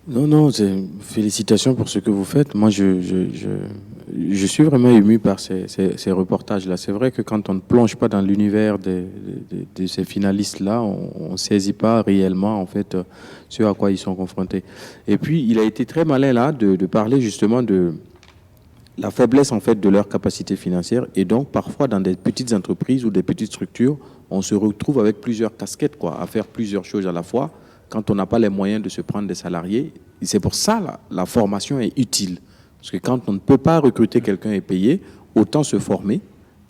Non, félicitations pour ce que vous faites. Moi, je suis vraiment ému par ces reportages-là. C'est vrai que quand on ne plonge pas dans l'univers de ces finalistes-là, on ne saisit pas réellement en fait ce à quoi ils sont confrontés. Et puis, il a été très malin là de parler justement de la faiblesse en fait de leur capacité financière. Et donc, parfois, dans des petites entreprises ou des petites structures, on se retrouve avec plusieurs casquettes, à faire plusieurs choses à la fois. Quand on n'a pas les moyens de se prendre des salariés, et c'est pour ça la formation est utile. Parce que quand on ne peut pas recruter quelqu'un et payer, autant se former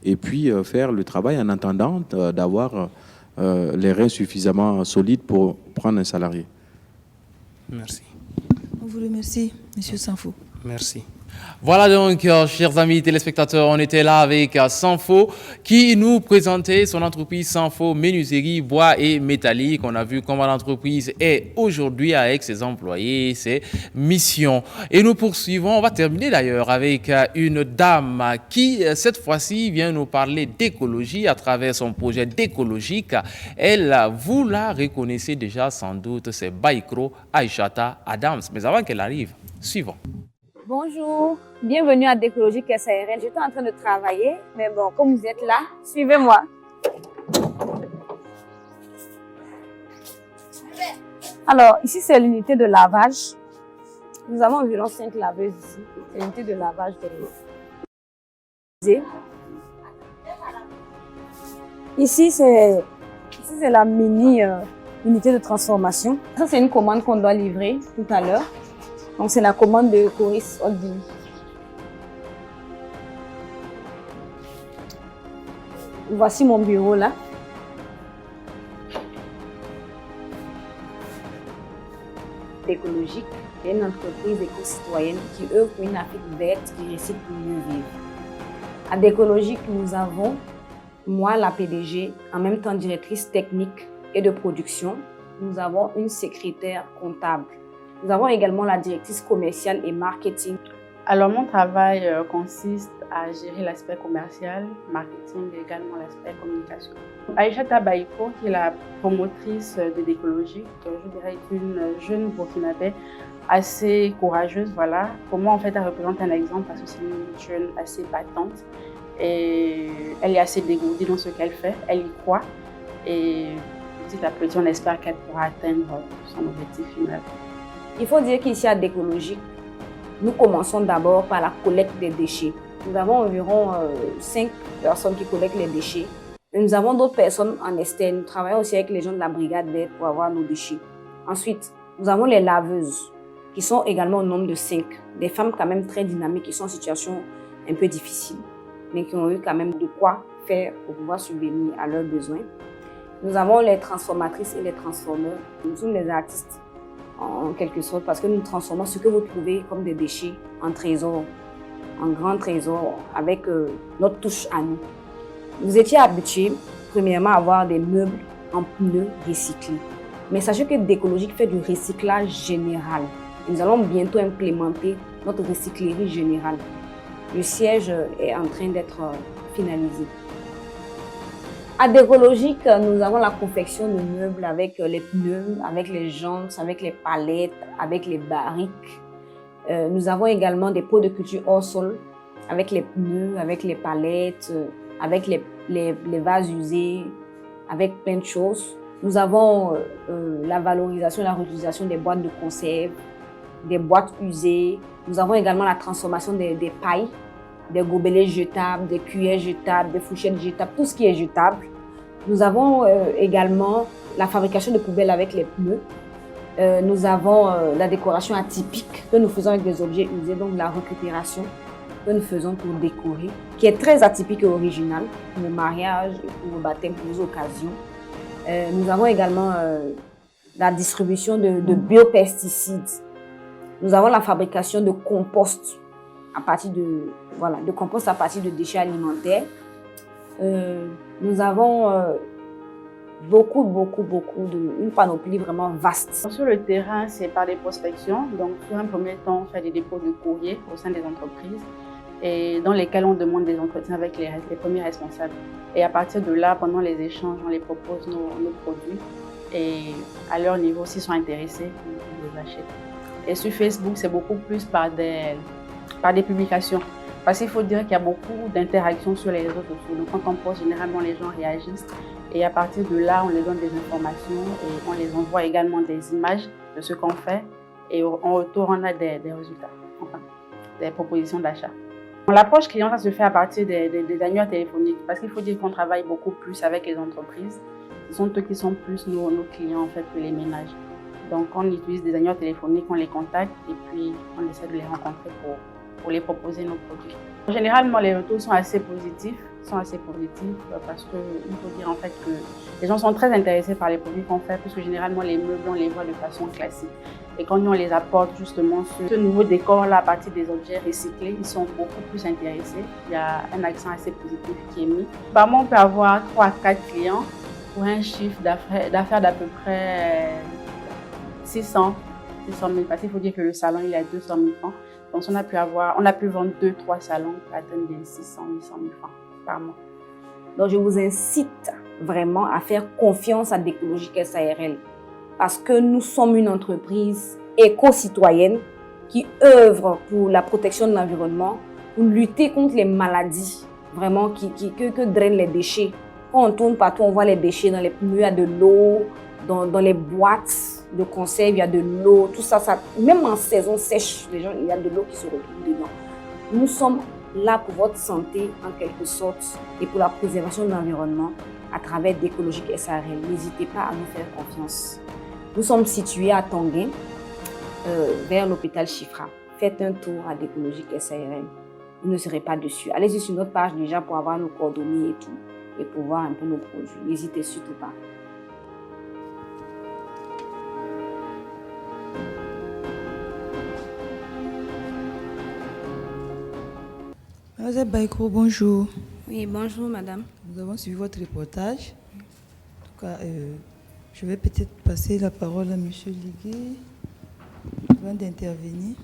et puis faire le travail en attendant d'avoir les reins suffisamment solides pour prendre un salarié. Merci. On vous remercie, Monsieur Sanfo. Merci. Voilà donc, chers amis téléspectateurs, on était là avec Sanfo qui nous présentait son entreprise Sanfo Menuiserie Bois et Métallique. On a vu comment l'entreprise est aujourd'hui avec ses employés, ses missions. Et nous poursuivons, on va terminer d'ailleurs avec une dame qui, cette fois-ci, vient nous parler d'écologie à travers son projet d'écologique. Elle, vous la reconnaissez déjà sans doute, c'est Baïkro Aïchata Adams. Mais avant qu'elle arrive, suivons. Bonjour, bienvenue à Décologique SARL. J'étais en train de travailler, mais bon, comme vous êtes là, suivez-moi. Alors, ici, c'est l'unité de lavage. Nous avons environ 5 laveuses ici. C'est l'unité de lavage de Ici, c'est la mini unité de transformation. Ça, c'est une commande qu'on doit livrer tout à l'heure. Donc, c'est la commande de Coris Holding. Voici mon bureau là. Décologique est une entreprise éco-citoyenne qui œuvre pour une Afrique verte qui réussit pour mieux vivre. À Décologique, nous avons, moi, la PDG, en même temps directrice technique et de production. Nous avons une secrétaire comptable. Nous avons également la directrice commerciale et marketing. Alors, mon travail consiste à gérer l'aspect commercial, marketing et également l'aspect communication. Aïchata Baïkro, qui est la promotrice de Décologique, je dirais une jeune burkinabé assez courageuse. Voilà. Pour moi, en fait, elle représente un exemple parce que c'est une jeune assez battante et elle est assez dégourdie dans ce qu'elle fait. Elle y croit et petit à petit, on espère qu'elle pourra atteindre son objectif final. Il faut dire qu'ici à Décologique, nous commençons d'abord par la collecte des déchets. Nous avons environ 5 personnes qui collectent les déchets. Et nous avons d'autres personnes en externe. Nous travaillons aussi avec les gens de la brigade d'aide pour avoir nos déchets. Ensuite, nous avons les laveuses qui sont également au nombre de 5. Des femmes quand même très dynamiques qui sont en situation un peu difficile, mais qui ont eu quand même de quoi faire pour pouvoir subvenir à leurs besoins. Nous avons les transformatrices et les transformeurs. Nous sommes les artistes en quelque sorte parce que nous transformons ce que vous trouvez comme des déchets en trésors, en grands trésors avec notre touche à nous. Vous étiez habitués premièrement à avoir des meubles en pneus recyclés. Mais sachez que Décologique fait du recyclage général. Et nous allons bientôt implémenter notre recyclerie générale. Le siège est en train d'être finalisé. À Décologique, nous avons la confection de meubles avec les pneus, avec les jantes, avec les palettes, avec les barriques. Nous avons également des pots de culture hors sol avec les pneus, avec les palettes, avec les vases usés, avec plein de choses. Nous avons la valorisation et la réutilisation des boîtes de conserve, des boîtes usées. Nous avons également la transformation des pailles, des gobelets jetables, des cuillères jetables, des fourchettes jetables, tout ce qui est jetable. Nous avons également la fabrication de poubelles avec les pneus. Nous avons la décoration atypique que nous faisons avec des objets usés, donc la récupération que nous faisons pour décorer, qui est très atypique et original pour le mariage, pour le baptême, pour les occasions. Nous avons également la distribution de biopesticides. Nous avons la fabrication de compost à partir de compost à partir de déchets alimentaires. Nous avons une panoplie vraiment vaste. Sur le terrain, c'est par des prospections. Donc, sur un premier temps, on fait des dépôts de courrier au sein des entreprises et dans lesquels on demande des entretiens avec les premiers responsables. Et à partir de là, pendant les échanges, on les propose nos produits et à leur niveau, s'ils sont intéressés, ils les achètent. Et sur Facebook, c'est beaucoup plus par des publications. Parce qu'il faut dire qu'il y a beaucoup d'interactions sur les réseaux sociaux. Donc, quand on poste, généralement, les gens réagissent. Et à partir de là, on les donne des informations et on les envoie également des images de ce qu'on fait. Et en retour, on a des résultats, enfin, des propositions d'achat. L'approche client, ça se fait à partir des annuaires téléphoniques. Parce qu'il faut dire qu'on travaille beaucoup plus avec les entreprises. Ce sont eux qui sont plus nos clients, en fait, que les ménages. Donc, on utilise des annuaires téléphoniques, on les contacte et puis on essaie de les rencontrer pour les proposer nos produits. Généralement, les retours sont assez positifs parce qu'il faut dire en fait que les gens sont très intéressés par les produits qu'on fait, puisque généralement les meubles, on les voit de façon classique. Et quand nous on les apporte justement ce nouveau décor-là à partir des objets recyclés, ils sont beaucoup plus intéressés. Il y a un accent assez positif qui est mis. Par mois, on peut avoir 3 à 4 clients pour un chiffre d'affaires d'à peu près 600 000. Parce qu'il faut dire que le salon, il est à 200 000 francs. Donc on a pu vendre 2-3 salons pour atteindre des 600 800 000 francs par mois. Donc je vous incite vraiment à faire confiance à Décologique SARL. Parce que nous sommes une entreprise éco-citoyenne qui œuvre pour la protection de l'environnement, pour lutter contre les maladies vraiment que drainent les déchets. Quand on tourne partout, on voit les déchets dans les pneus, il y a de l'eau, dans les boîtes de conserve, il y a de l'eau, tout ça, même en saison sèche, il y a de l'eau qui se retrouve dedans. Nous sommes là pour votre santé en quelque sorte et pour la préservation de l'environnement à travers Décologique SARL. N'hésitez pas à nous faire confiance. Nous sommes situés à Tanguin, vers l'hôpital Chifra. Faites un tour à Décologique SARL. Vous ne serez pas dessus. Allez sur notre page déjà pour avoir nos coordonnées et tout, et pour voir un peu nos produits. N'hésitez surtout pas. Mademoiselle Baïko, bonjour. Oui, bonjour madame. Nous avons suivi votre reportage. En tout cas, je vais peut-être passer la parole à M. Ligué avant d'intervenir.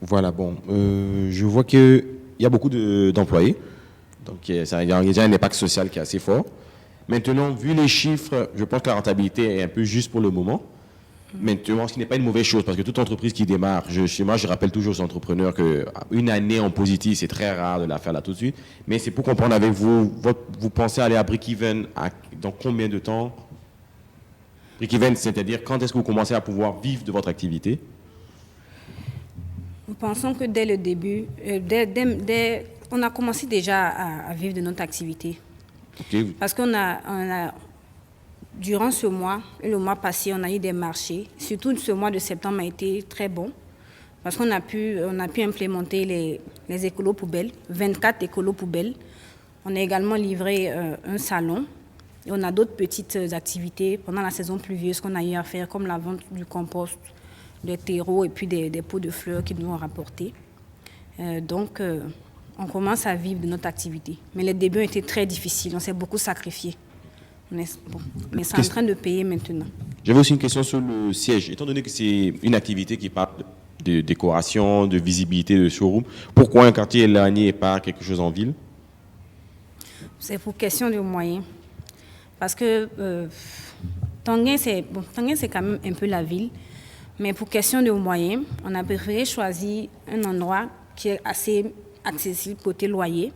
Voilà, bon, je vois qu'il y a beaucoup d'employés, donc il y a déjà un impact social qui est assez fort. Maintenant, vu les chiffres, je pense que la rentabilité est un peu juste pour le moment. Maintenant, ce qui n'est pas une mauvaise chose, parce que toute entreprise qui démarre, chez moi, je rappelle toujours aux entrepreneurs qu'une année en positif, c'est très rare de la faire là tout de suite. Mais c'est pour comprendre avec vous, vous pensez aller à break-even dans combien de temps? Break-even, c'est-à-dire quand est-ce que vous commencez à pouvoir vivre de votre activité? Nous pensons que dès le début, on a commencé déjà à vivre de notre activité. Okay. Parce qu'on a durant ce mois et le mois passé, on a eu des marchés. Surtout ce mois de septembre a été très bon parce qu'on a pu implémenter les écolos poubelles, 24 écolos poubelles. On a également livré un salon. Et on a d'autres petites activités pendant la saison pluvieuse qu'on a eu à faire, comme la vente du compost, des terreaux et puis des pots de fleurs qui nous ont rapporté. Donc, on commence à vivre de notre activité. Mais les débuts ont été très difficiles, on s'est beaucoup sacrifié. Mais c'est en train de payer maintenant. J'avais aussi une question sur le siège. Étant donné que c'est une activité qui parle de décoration, de visibilité de showroom, pourquoi un quartier éloigné et pas quelque chose en ville? C'est pour question de moyens. Parce que Tanguin, c'est quand même un peu la ville. Mais pour question de moyens, on a préféré choisir un endroit qui est assez accessible côté loyer.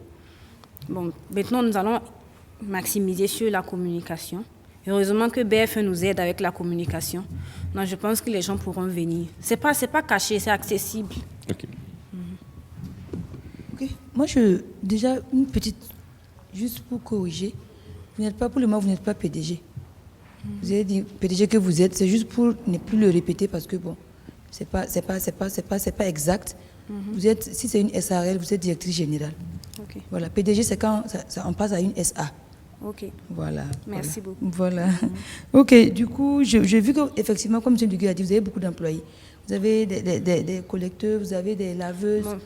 Bon, maintenant, nous allons maximiser sur la communication. Heureusement que BF1 nous aide avec la communication. Donc, je pense que les gens pourront venir. C'est pas caché, c'est accessible. Ok. Ok. Moi, déjà, une petite... Juste pour corriger. Vous n'êtes pas, pour le moment, vous n'êtes pas PDG. Vous avez dit PDG que vous êtes, c'est juste pour ne plus le répéter parce que bon, c'est pas exact. Vous êtes, si c'est une SARL, vous êtes directrice générale. Okay. Voilà, PDG c'est quand on passe à une SA. Ok. Voilà. Merci beaucoup. Voilà. Ok, du coup, j'ai vu qu'effectivement, comme M. Duguay a dit, vous avez beaucoup d'employés. Vous avez des collecteurs, vous avez des laveuses. Bon.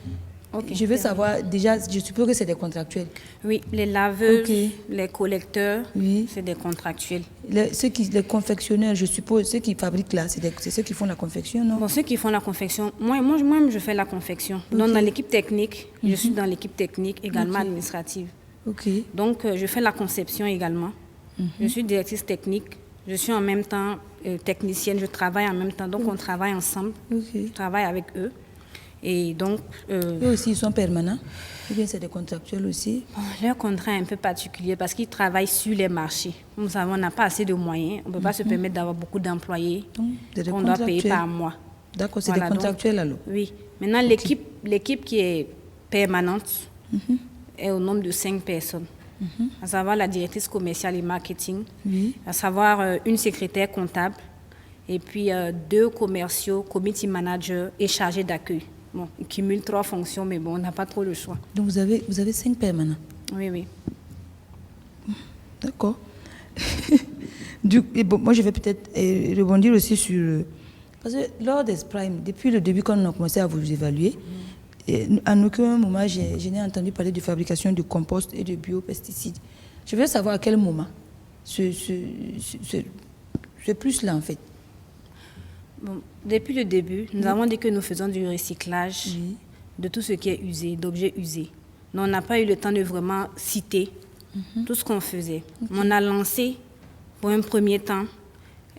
Okay, je veux savoir, déjà, je suppose que c'est des contractuels. Oui, les laveuses, les collecteurs, c'est des contractuels. Les confectionneurs, je suppose, ceux qui fabriquent là, c'est ceux qui font la confection, non? Bon, ceux qui font la confection, moi je fais la confection. Okay. Donc, dans l'équipe technique, je suis dans l'équipe technique, également administrative. Okay. Donc, je fais la conception également. Je suis directrice technique. Je suis en même temps technicienne, je travaille en même temps. Donc, on travaille ensemble. Je travaille avec eux. Et donc, eux aussi, ils sont permanents? Ou bien c'est des contractuels aussi? Leur contrat est un peu particulier parce qu'ils travaillent sur les marchés. Nous savons, on n'a pas assez de moyens. On ne peut pas se permettre d'avoir beaucoup d'employés qu'on doit payer par mois. D'accord, c'est des contractuels alors? Oui. Maintenant, l'équipe qui est permanente est au nombre de 5 personnes. À savoir la directrice commerciale et marketing, à savoir une secrétaire comptable et puis 2 commerciaux, committee managers et chargés d'accueil. Bon, ils cumulent 3 fonctions, mais bon, on n'a pas trop le choix. Donc vous avez 5 permanents? Oui, oui. D'accord. Bon, moi, je vais peut-être rebondir aussi sur Parce que lors des primes, depuis le début, quand on a commencé à vous évaluer, en aucun moment, je n'ai entendu parler de fabrication de compost et de biopesticides. Je veux savoir à quel moment ce plus-là, en fait. Bon, depuis le début, nous avons dit que nous faisons du recyclage de tout ce qui est usé, d'objets usés. Mais on n'a pas eu le temps de vraiment citer tout ce qu'on faisait. On a lancé, pour un premier temps,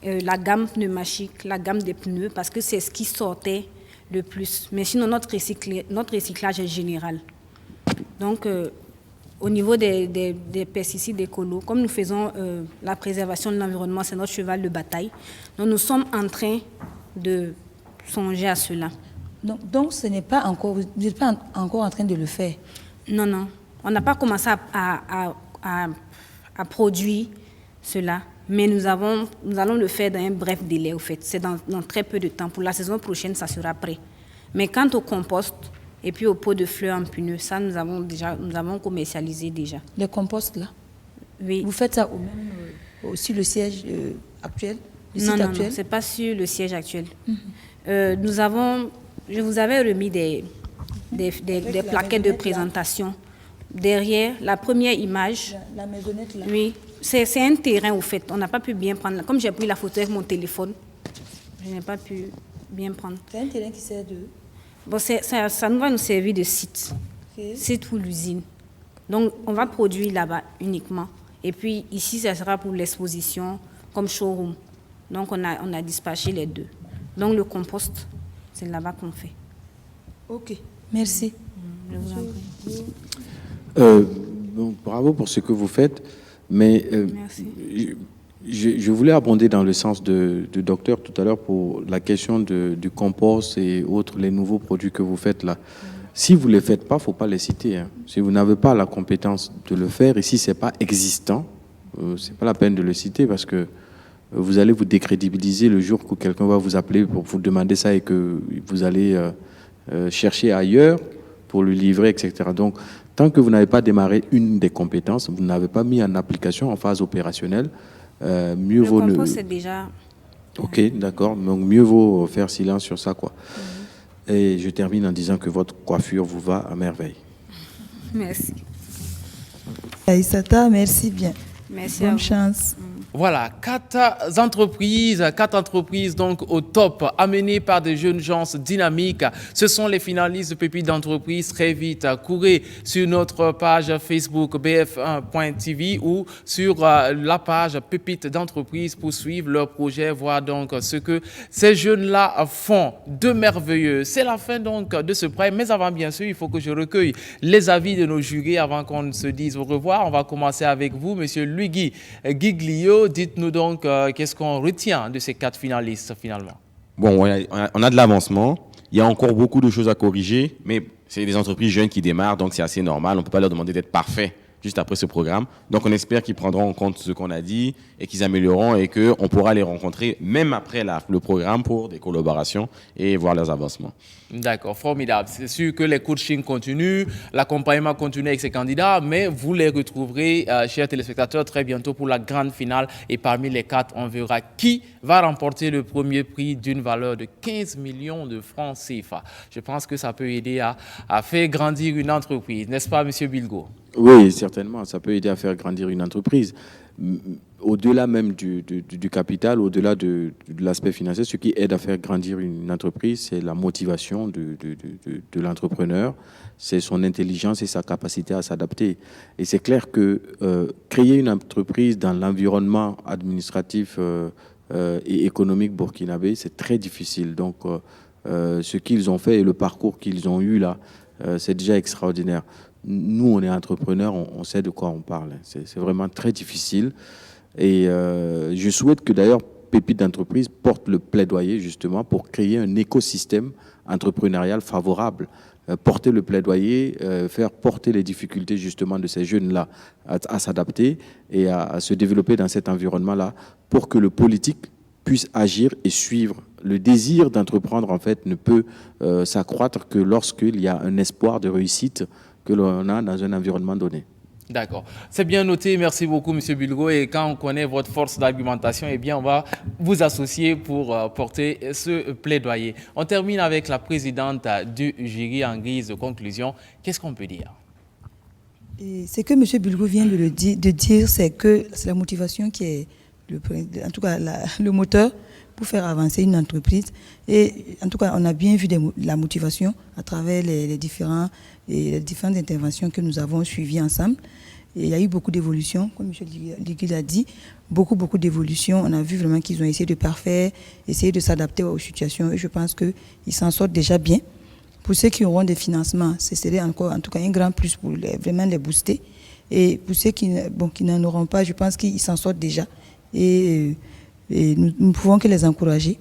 la gamme pneumatique, la gamme des pneus, parce que c'est ce qui sortait le plus. Mais sinon, notre recyclage est général. Donc, au niveau des pesticides écolos, comme nous faisons la préservation de l'environnement, c'est notre cheval de bataille. Donc, nous sommes en train de songer à cela. Donc ce n'est pas encore, vous n'êtes pas encore en train de le faire? Non, non. On n'a pas commencé à produire cela, mais nous allons le faire dans un bref délai, au fait. C'est dans très peu de temps. Pour la saison prochaine, ça sera prêt. Mais quant au compost et puis au pot de fleurs en puneux, ça, nous avons commercialisé déjà. Les composts, là? Oui. Vous faites ça sur le siège actuel? Non, ce n'est pas sur le siège actuel. Je vous avais remis des plaquettes de présentation. Derrière, la première image. La maisonnette là. Oui, c'est un terrain au fait. On n'a pas pu bien prendre. Comme j'ai pris la photo avec mon téléphone, je n'ai pas pu bien prendre. C'est un terrain qui sert de... Bon, ça nous va nous servir de site. Site pour l'usine. Donc, on va produire là-bas uniquement. Et puis, ici, ça sera pour l'exposition comme showroom. Donc, on a dispatché les deux. Donc, le compost, c'est là-bas qu'on fait. Ok, merci. Je vous en prie. Donc, bravo pour ce que vous faites, mais je voulais abonder dans le sens de docteur tout à l'heure pour la question du compost et autres, les nouveaux produits que vous faites là. Si vous ne les faites pas, il ne faut pas les citer. Hein. Si vous n'avez pas la compétence de le faire, et si ce n'est pas existant, ce n'est pas la peine de le citer parce que vous allez vous décrédibiliser le jour où quelqu'un va vous appeler pour vous demander ça et que vous allez chercher ailleurs pour le livrer, etc. Donc, tant que vous n'avez pas démarré une des compétences, vous n'avez pas mis en application en phase opérationnelle, mieux vaut... Le compost, c'est déjà... Ok, d'accord. Donc, mieux vaut faire silence sur ça, quoi. Et je termine en disant que votre coiffure vous va à merveille. Merci. Aïssata, merci bien. Merci. Bonne chance. Voilà, quatre entreprises donc au top, amenées par des jeunes gens dynamiques. Ce sont les finalistes de Pépites d'entreprise. Très vite, courez sur notre page Facebook bf1.tv ou sur la page Pépites d'entreprise pour suivre leurs projets, voir donc ce que ces jeunes-là font de merveilleux. C'est la fin donc de ce prêt, mais avant bien sûr, il faut que je recueille les avis de nos jurés avant qu'on se dise au revoir. On va commencer avec vous, Monsieur Luigi Giglio. Dites-nous donc qu'est-ce qu'on retient de ces quatre finalistes finalement. Bon, on a de l'avancement. Il y a encore beaucoup de choses à corriger, mais c'est des entreprises jeunes qui démarrent, donc c'est assez normal. On ne peut pas leur demander d'être parfaits juste après ce programme. Donc on espère qu'ils prendront en compte ce qu'on a dit et qu'ils amélioreront et qu'on pourra les rencontrer même après le programme pour des collaborations et voir leurs avancements. D'accord, formidable. C'est sûr que les coachings continuent, l'accompagnement continue avec ces candidats, mais vous les retrouverez, chers téléspectateurs, très bientôt pour la grande finale. Et parmi les quatre, on verra qui va remporter le premier prix d'une valeur de 15 millions de francs CFA. Je pense que ça peut aider à faire grandir une entreprise, n'est-ce pas, M. Bilgo? Oui, certainement, ça peut aider à faire grandir une entreprise. Au-delà même du capital, au-delà de l'aspect financier, ce qui aide à faire grandir une entreprise, c'est la motivation de l'entrepreneur, c'est son intelligence et sa capacité à s'adapter. Et c'est clair que créer une entreprise dans l'environnement administratif et économique burkinabé, c'est très difficile. Donc, ce qu'ils ont fait et le parcours qu'ils ont eu là, c'est déjà extraordinaire. Nous, on est entrepreneurs, on sait de quoi on parle. C'est vraiment très difficile. Et je souhaite que d'ailleurs Pépites d'entreprise porte le plaidoyer justement pour créer un écosystème entrepreneurial favorable. Porter le plaidoyer, faire porter les difficultés justement de ces jeunes-là à s'adapter et à se développer dans cet environnement-là pour que le politique puisse agir et suivre. Le désir d'entreprendre, en fait, ne peut s'accroître que lorsqu'il y a un espoir de réussite que l'on a dans un environnement donné. D'accord. C'est bien noté. Merci beaucoup, M. Bulgo. Et quand on connaît votre force d'argumentation, eh bien, on va vous associer pour porter ce plaidoyer. On termine avec la présidente du jury en guise de conclusion. Qu'est-ce qu'on peut dire? Et ce que M. Bulgo vient de dire, c'est que c'est la motivation qui est, en tout cas, le moteur pour faire avancer une entreprise. Et en tout cas, on a bien vu la motivation à travers les différentes interventions que nous avons suivies ensemble. Et il y a eu beaucoup d'évolutions, comme M. Ligui l'a dit, beaucoup d'évolutions. On a vu vraiment qu'ils ont essayé de parfaire, essayer de s'adapter aux situations. Et je pense qu'ils s'en sortent déjà bien. Pour ceux qui auront des financements, ce serait encore, en tout cas, un grand plus pour vraiment les booster. Et pour ceux qui n'en auront pas, je pense qu'ils s'en sortent déjà. Et nous ne pouvons que les encourager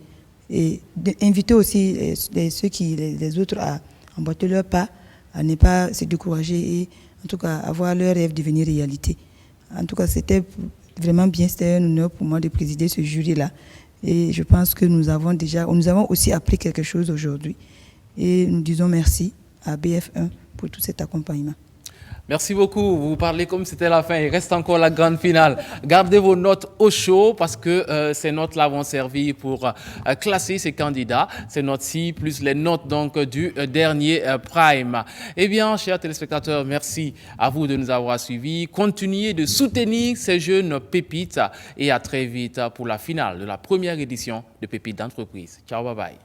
et inviter aussi les autres à emboîter leur pas, à ne pas se décourager et en tout cas avoir leur rêve devenir réalité. En tout cas, c'était vraiment bien, c'était un honneur pour moi de présider ce jury-là. Et je pense que nous avons aussi appris quelque chose aujourd'hui. Et nous disons merci à BF1 pour tout cet accompagnement. Merci beaucoup. Vous parlez comme c'était la fin. Il reste encore la grande finale. Gardez vos notes au chaud parce que ces notes-là vont servir pour classer ces candidats. Ces notes-ci, plus les notes donc du dernier prime. Eh bien, chers téléspectateurs, merci à vous de nous avoir suivis. Continuez de soutenir ces jeunes pépites et à très vite pour la finale de la première édition de Pépites d'entreprise. Ciao, bye bye.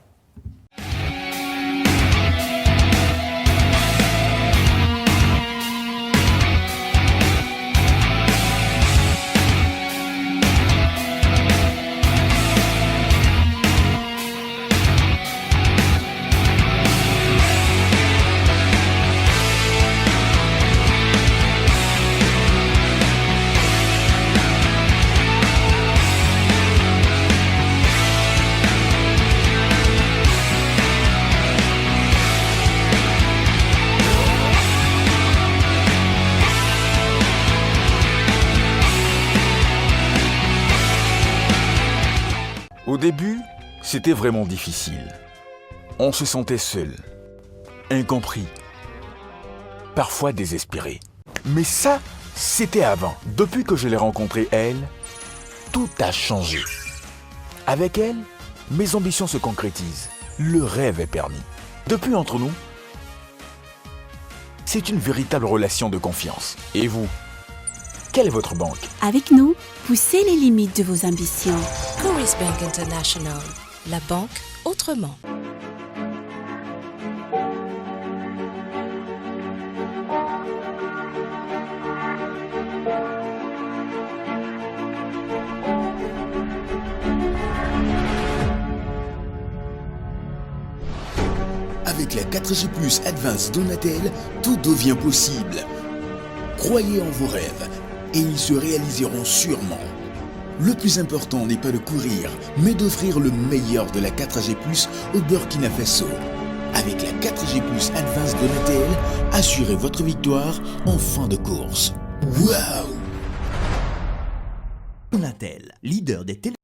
Au début, c'était vraiment difficile. On se sentait seul, incompris, parfois désespéré. Mais ça, c'était avant. Depuis que je l'ai rencontrée, elle, tout a changé. Avec elle, mes ambitions se concrétisent. Le rêve est permis. Depuis entre nous, c'est une véritable relation de confiance. Et vous, quelle est votre banque? Avec nous, poussez les limites de vos ambitions. Coris Bank International, la banque autrement. Avec la 4G+ Advanced Donatel, tout devient possible. Croyez en vos rêves et ils se réaliseront sûrement. Le plus important n'est pas de courir, mais d'offrir le meilleur de la 4G+ au Burkina Faso. Avec la 4G+ Advanced Donatel, assurez votre victoire en fin de course. Waouh! Donatel, leader des télé